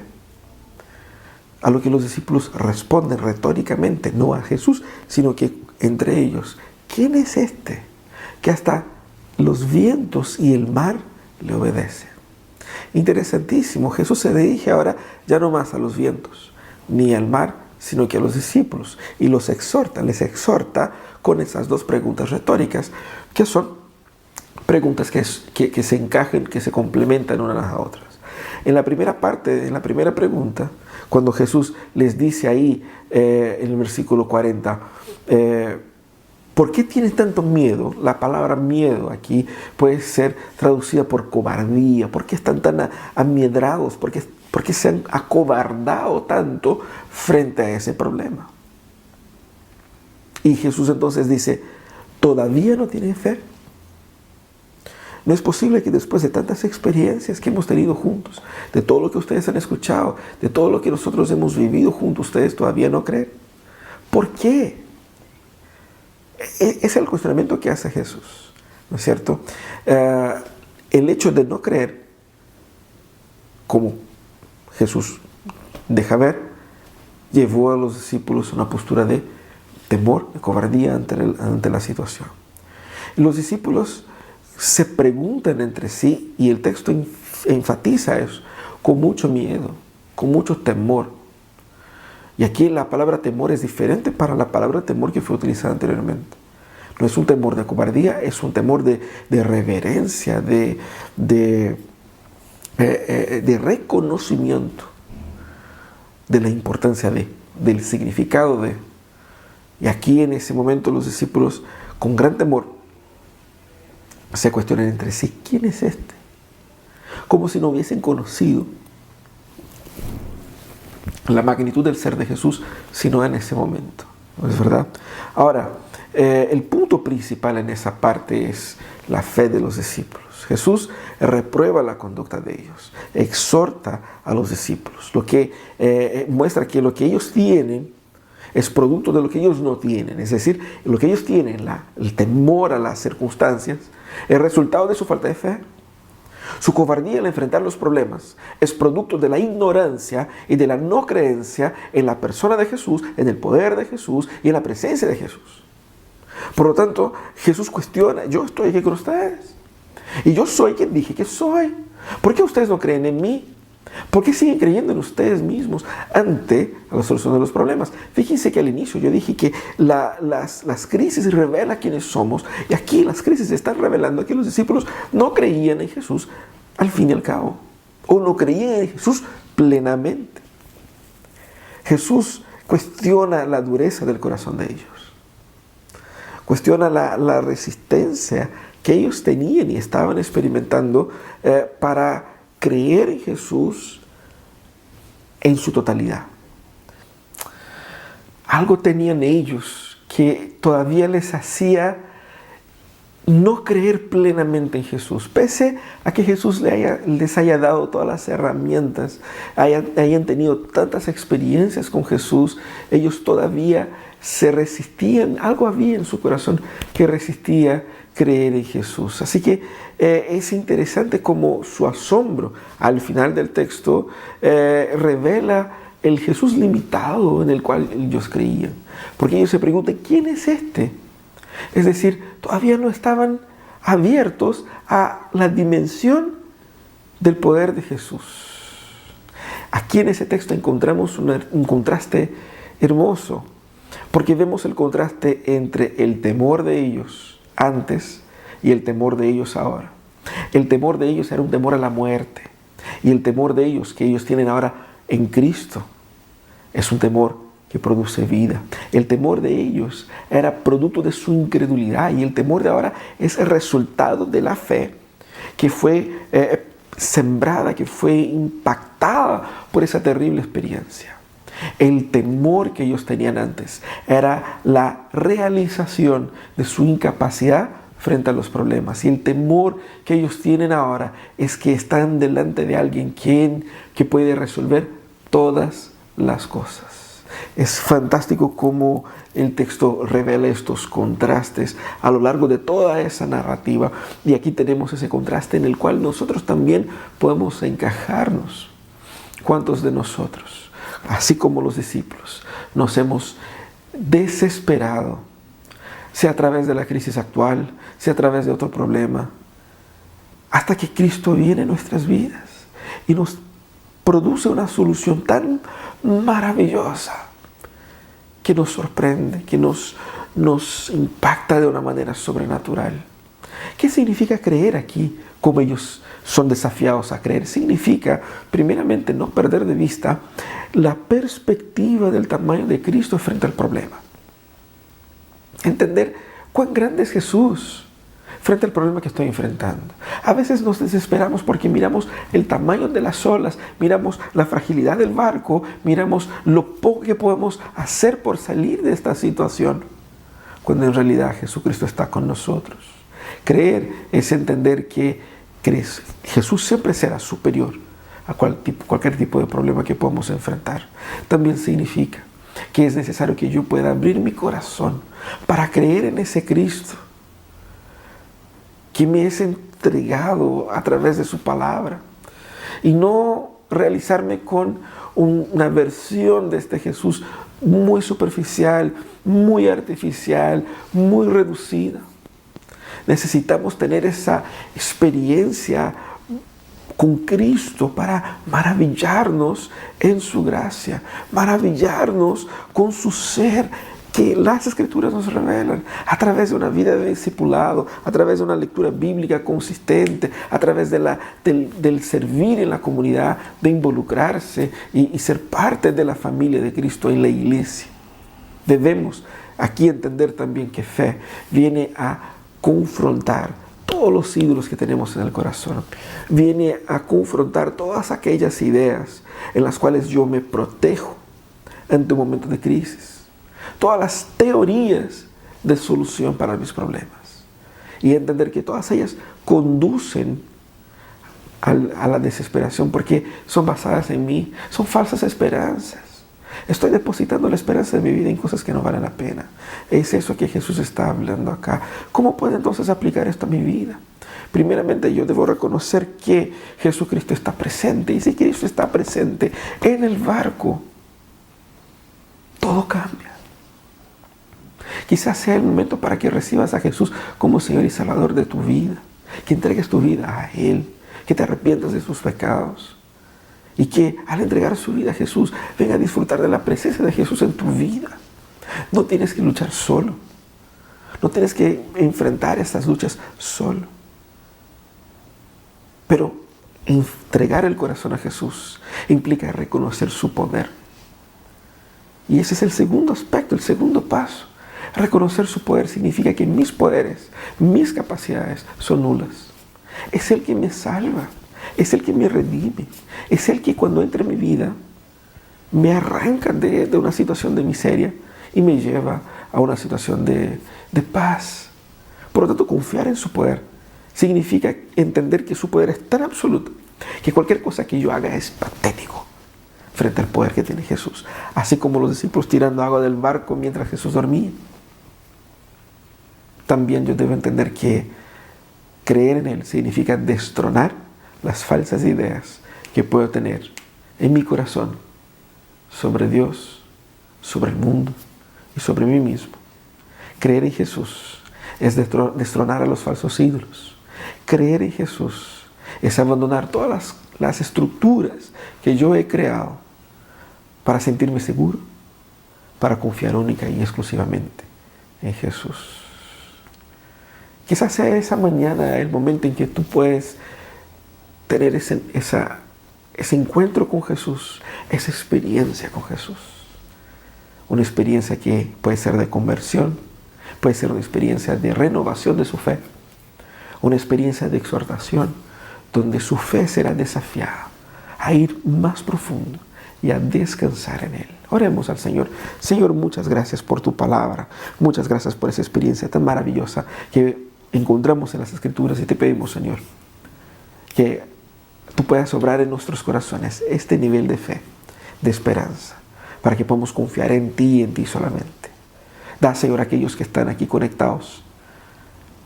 A lo que los discípulos responden retóricamente, no a Jesús, sino que entre ellos, ¿quién es este que hasta los vientos y el mar le obedecen? Interesantísimo, Jesús se dirige ahora ya no más a los vientos ni al mar, sino que a los discípulos, y les exhorta con esas dos preguntas retóricas, que son preguntas que se encajan, que se complementan unas a las otras. En la primera parte, en la primera pregunta, cuando Jesús les dice ahí en el versículo 40, ¿por qué tienen tanto miedo? La palabra miedo aquí puede ser traducida por cobardía. ¿Por qué están tan amiedrados? ¿Por qué se han acobardado tanto frente a ese problema? Y Jesús entonces dice, ¿todavía no tienen fe? No es posible que después de tantas experiencias que hemos tenido juntos, de todo lo que ustedes han escuchado, de todo lo que nosotros hemos vivido juntos, ustedes todavía no creen. ¿Por qué? Es el cuestionamiento que hace Jesús, ¿no es cierto? El hecho de no creer, como Jesús deja ver, llevó a los discípulos a una postura de temor, de cobardía ante la situación. Y los discípulos se preguntan entre sí, y el texto enfatiza eso, con mucho miedo, con mucho temor. Y aquí la palabra temor es diferente para la palabra temor que fue utilizada anteriormente. No es un temor de cobardía, es un temor de reverencia, de reconocimiento de la importancia del significado de. Y aquí en ese momento los discípulos, con gran temor, se cuestionan entre sí: ¿quién es este? Como si no hubiesen conocido la magnitud del ser de Jesús, sino en ese momento. ¿No es verdad? Ahora, el punto principal en esa parte es la fe de los discípulos. Jesús reprueba la conducta de ellos, exhorta a los discípulos, lo que muestra que lo que ellos tienen es producto de lo que ellos no tienen. Es decir, lo que ellos tienen, el temor a las circunstancias, es resultado de su falta de fe. Su cobardía al enfrentar los problemas es producto de la ignorancia y de la no creencia en la persona de Jesús, en el poder de Jesús y en la presencia de Jesús. Por lo tanto, Jesús cuestiona: yo estoy aquí con ustedes y yo soy quien dije que soy. ¿Por qué ustedes no creen en mí? ¿Por qué siguen creyendo en ustedes mismos ante la solución de los problemas? Fíjense que al inicio yo dije que las crisis revelan quiénes somos, y aquí las crisis están revelando que los discípulos no creían en Jesús al fin y al cabo, o no creían en Jesús plenamente. Jesús cuestiona la dureza del corazón de ellos, cuestiona la resistencia que ellos tenían y estaban experimentando para creer en Jesús en su totalidad. Algo tenían ellos que todavía les hacía no creer plenamente en Jesús, pese a que Jesús les haya dado todas las herramientas, hayan tenido tantas experiencias con Jesús. Ellos todavía se resistían, algo había en su corazón que resistía creer en Jesús. Así que es interesante cómo su asombro al final del texto revela el Jesús limitado en el cual ellos creían, porque ellos se preguntan: ¿quién es este? Es decir, todavía no estaban abiertos a la dimensión del poder de Jesús. Aquí en ese texto encontramos un contraste hermoso, porque vemos el contraste entre el temor de ellos antes y el temor de ellos ahora. El temor de ellos era un temor a la muerte, y el temor de ellos que ellos tienen ahora en Cristo es un temor que produce vida. El temor de ellos era producto de su incredulidad, y el temor de ahora es el resultado de la fe que fue sembrada, que fue impactada por esa terrible experiencia. El temor que ellos tenían antes era la realización de su incapacidad frente a los problemas, y el temor que ellos tienen ahora es que están delante de alguien que puede resolver todas las cosas. Es fantástico cómo el texto revela estos contrastes a lo largo de toda esa narrativa, y aquí tenemos ese contraste en el cual nosotros también podemos encajarnos. ¿Cuántos de nosotros, así como los discípulos, nos hemos desesperado, sea a través de la crisis actual, sea a través de otro problema, hasta que Cristo viene en nuestras vidas y nos produce una solución tan maravillosa que nos sorprende, que nos impacta de una manera sobrenatural? ¿Qué significa creer aquí como ellos son desafiados a creer? Significa, primeramente, no perder de vista la perspectiva del tamaño de Cristo frente al problema. Entender cuán grande es Jesús frente al problema que estoy enfrentando. A veces nos desesperamos porque miramos el tamaño de las olas, miramos la fragilidad del barco, miramos lo poco que podemos hacer por salir de esta situación, cuando en realidad Jesucristo está con nosotros. Creer es entender que Jesús siempre será superior a cualquier tipo de problema que podamos enfrentar. También significa que es necesario que yo pueda abrir mi corazón para creer en ese Cristo que me es entregado a través de su palabra, y no realizarme con una versión de este Jesús muy superficial, muy artificial, muy reducida. Necesitamos tener esa experiencia con Cristo para maravillarnos en su gracia, maravillarnos con su ser que las Escrituras nos revelan a través de una vida de discipulado, a través de una lectura bíblica consistente, a través del servir en la comunidad, de involucrarse y ser parte de la familia de Cristo en la iglesia. Debemos aquí entender también que fe viene a confrontar todos los ídolos que tenemos en el corazón. Viene a confrontar todas aquellas ideas en las cuales yo me protejo ante un momento de crisis. Todas las teorías de solución para mis problemas. Y entender que todas ellas conducen a la desesperación porque son basadas en mí. Son falsas esperanzas. Estoy depositando la esperanza de mi vida en cosas que no valen la pena. Es eso que Jesús está hablando acá. ¿Cómo puedo entonces aplicar esto a mi vida? Primeramente yo debo reconocer que Jesucristo está presente. Y si Cristo está presente en el barco, todo cambia. Quizás sea el momento para que recibas a Jesús como Señor y Salvador de tu vida. Que entregues tu vida a Él. Que te arrepientas de tus pecados. Y que al entregar su vida a Jesús, venga a disfrutar de la presencia de Jesús en tu vida. No tienes que luchar solo. No tienes que enfrentar estas luchas solo. Pero entregar el corazón a Jesús implica reconocer su poder. Y ese es el segundo aspecto, el segundo paso. Reconocer su poder significa que mis poderes, mis capacidades son nulas. Es Él que me salva. Es Él que me redime. Es Él que cuando entra en mi vida me arranca de una situación de miseria y me lleva a una situación de paz. Por lo tanto, confiar en su poder significa entender que su poder es tan absoluto que cualquier cosa que yo haga es patético frente al poder que tiene Jesús. Así como los discípulos tirando agua del barco mientras Jesús dormía. También yo debo entender que creer en Él significa destronar las falsas ideas que puedo tener en mi corazón sobre Dios, sobre el mundo y sobre mí mismo. Creer en Jesús es destronar a los falsos ídolos. Creer en Jesús es abandonar todas las estructuras que yo he creado para sentirme seguro, para confiar única y exclusivamente en Jesús. Quizás sea esa mañana el momento en que tú puedes tener ese encuentro con Jesús, esa experiencia con Jesús. Una experiencia que puede ser de conversión, puede ser una experiencia de renovación de su fe, una experiencia de exhortación, donde su fe será desafiada a ir más profundo y a descansar en Él. Oremos al Señor. Señor, muchas gracias por tu palabra, muchas gracias por esa experiencia tan maravillosa que encontramos en las Escrituras y te pedimos, Señor, que tú puedas obrar en nuestros corazones este nivel de fe, de esperanza, para que podamos confiar en ti y en ti solamente. Da, Señor, a aquellos que están aquí conectados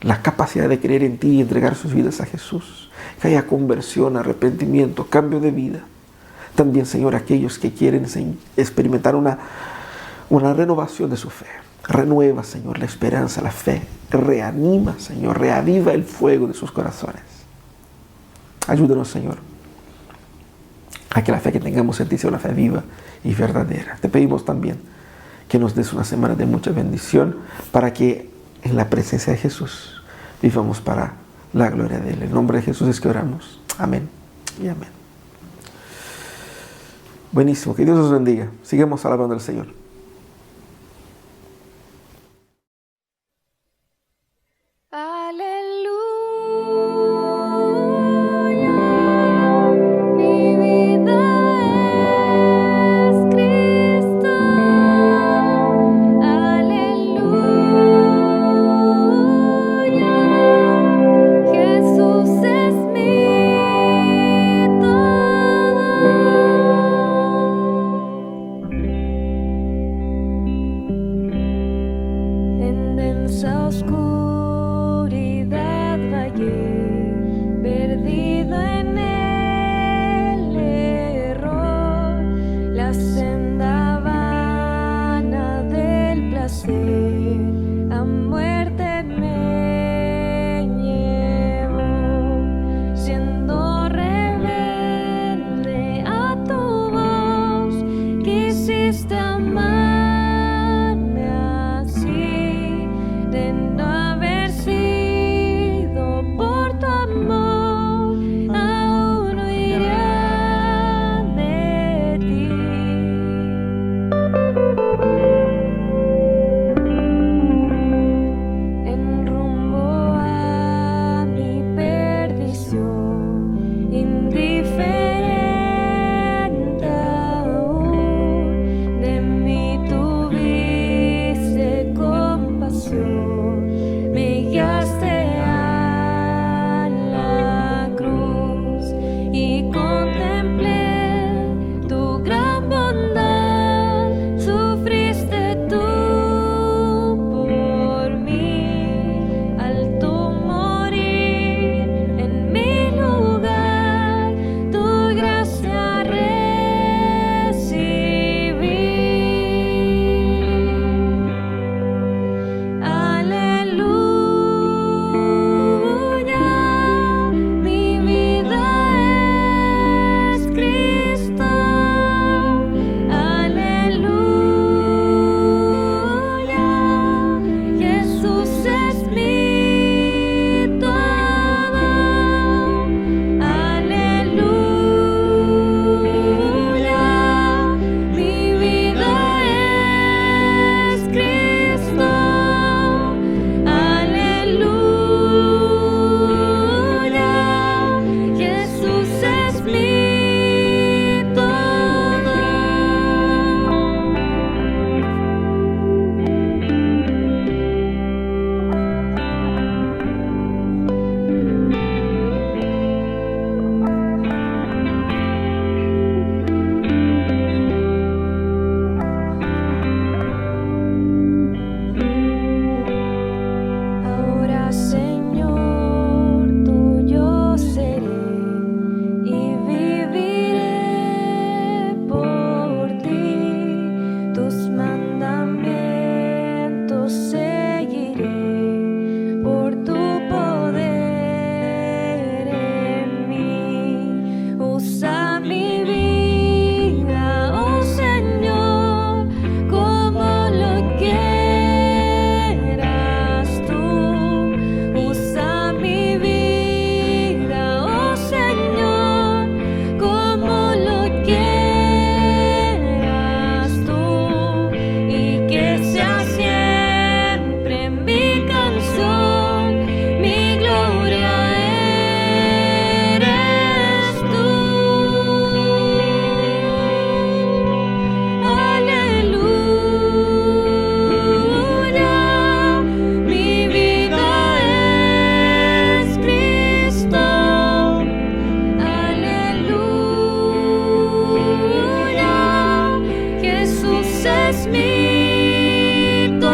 la capacidad de creer en ti y entregar sus vidas a Jesús. Que haya conversión, arrepentimiento, cambio de vida. También, Señor, aquellos que quieren experimentar una renovación de su fe. Renueva, Señor, la esperanza, la fe. Reanima, Señor, reaviva el fuego de sus corazones. Ayúdanos, Señor, a que la fe que tengamos en ti sea una fe viva y verdadera. Te pedimos también que nos des una semana de mucha bendición para que en la presencia de Jesús vivamos para la gloria de Él. En el nombre de Jesús es que oramos. Amén y amén. Buenísimo, que Dios os bendiga. Sigamos alabando al Señor. y contemplé tu gran bondad. Sufriste tú por mí al tú morir en mi lugar. Tu gracia recibí. Aleluya, mi vida es Cristo. Aleluya, Jesús es mi todo. Aleluya, mi vida es Cristo. Aleluya, Jesús es mi todo. Ahora, Señor, tuyo seré y viviré por ti. Tus mandamientos seguiré por tu poder en mí. Usa mi vida, oh Señor, como lo quieras tú. Usa mi vida, oh Señor, como lo quieras tú. Y que sea siempre mi canción, mi gloria eres tú. Aleluya, mi vida es Cristo. Aleluya, Jesús es mi todo.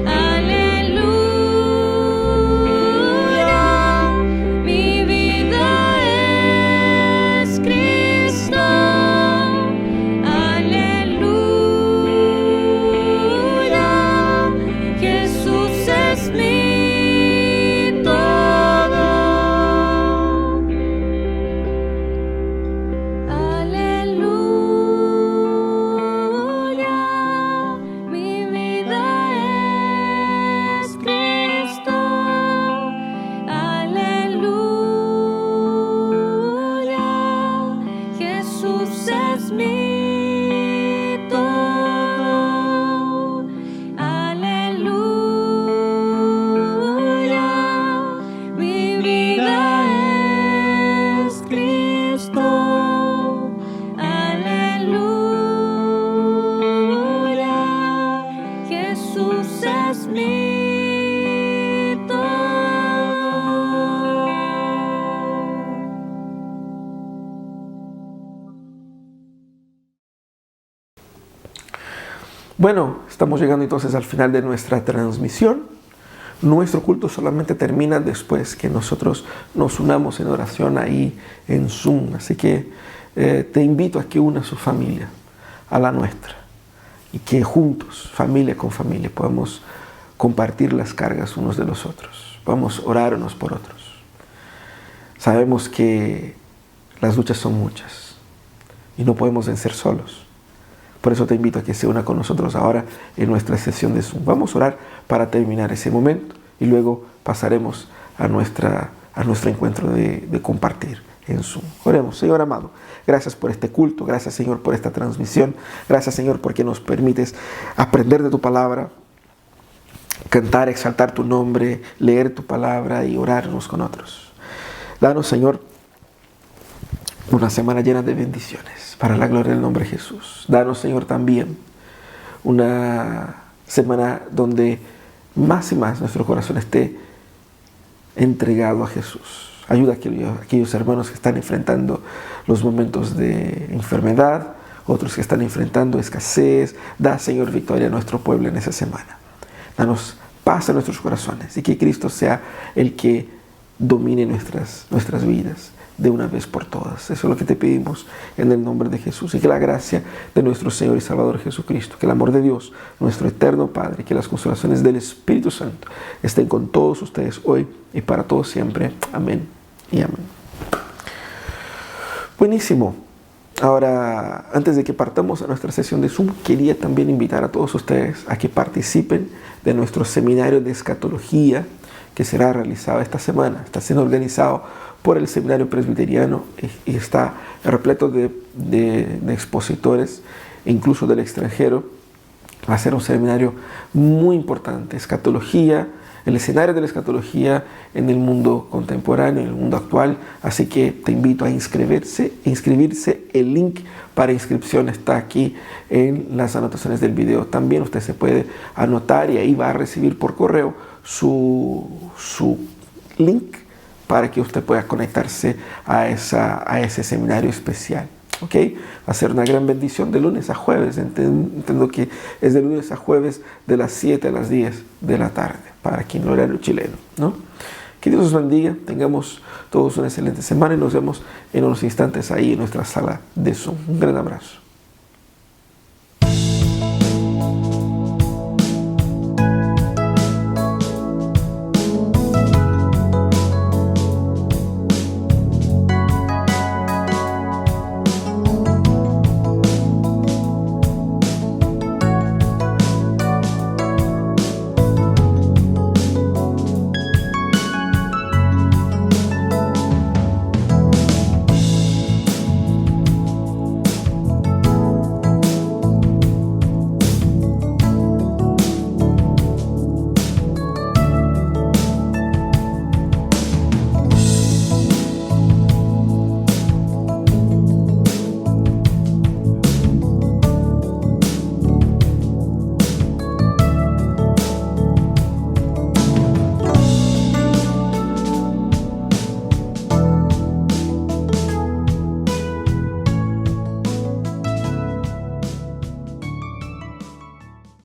Aleluya, mi vida es Cristo. Aleluya, Jesús es mi todo. Aleluya, mi vida es Cristo. Aleluya, Jesús es mi todo. Aleluya, mi vida es Cristo. Aleluya, Jesús es mi todo. Bueno, estamos llegando entonces al final de nuestra transmisión. Nuestro culto solamente termina después que nosotros nos unamos en oración ahí en Zoom. Así que te invito a que una su familia a la nuestra y que juntos, familia con familia, podamos compartir las cargas unos de los otros. Vamos a orar unos por otros. Sabemos que las luchas son muchas y no podemos vencer solos. Por eso te invito a que se una con nosotros ahora en nuestra sesión de Zoom. Vamos a orar para terminar ese momento y luego pasaremos a nuestro encuentro de compartir en Zoom. Oremos. Señor amado, gracias por este culto, gracias Señor por esta transmisión, gracias Señor porque nos permites aprender de tu palabra, cantar, exaltar tu nombre, leer tu palabra y orar unos con otros. Danos Señor una semana llena de bendiciones para la gloria del nombre de Jesús. Danos Señor también una semana donde más y más nuestro corazón esté entregado a Jesús, Ayuda a aquellos hermanos que están enfrentando los momentos de enfermedad, otros que están enfrentando escasez. Da, Señor, victoria a nuestro pueblo en esa semana. Danos paz en nuestros corazones y que Cristo sea el que domine nuestras vidas de una vez por todas. Eso es lo que te pedimos en el nombre de Jesús. Y que la gracia de nuestro Señor y Salvador Jesucristo, que el amor de Dios, nuestro eterno Padre, que las consolaciones del Espíritu Santo estén con todos ustedes hoy y para todos siempre. Amén y amén. Buenísimo. Ahora, antes de que partamos a nuestra sesión de Zoom, quería también invitar a todos ustedes a que participen de nuestro seminario de escatología que será realizado esta semana. Está siendo organizado por el Seminario Presbiteriano y está repleto de expositores, incluso del extranjero. Va a ser un seminario muy importante. Escatología, el escenario de la escatología en el mundo contemporáneo, en el mundo actual. Así que te invito a inscribirse. El link para inscripción está aquí en las anotaciones del video. También usted se puede anotar y ahí va a recibir por correo su link para que usted pueda conectarse a ese seminario especial. ¿Ok? Va a ser una gran bendición de lunes a jueves. Entiendo que es de lunes a jueves de las 7 a las 10 de la tarde para aquí en el horario chileno, ¿no? Que Dios los bendiga. Tengamos todos una excelente semana y nos vemos en unos instantes ahí en nuestra sala de Zoom. Un gran abrazo.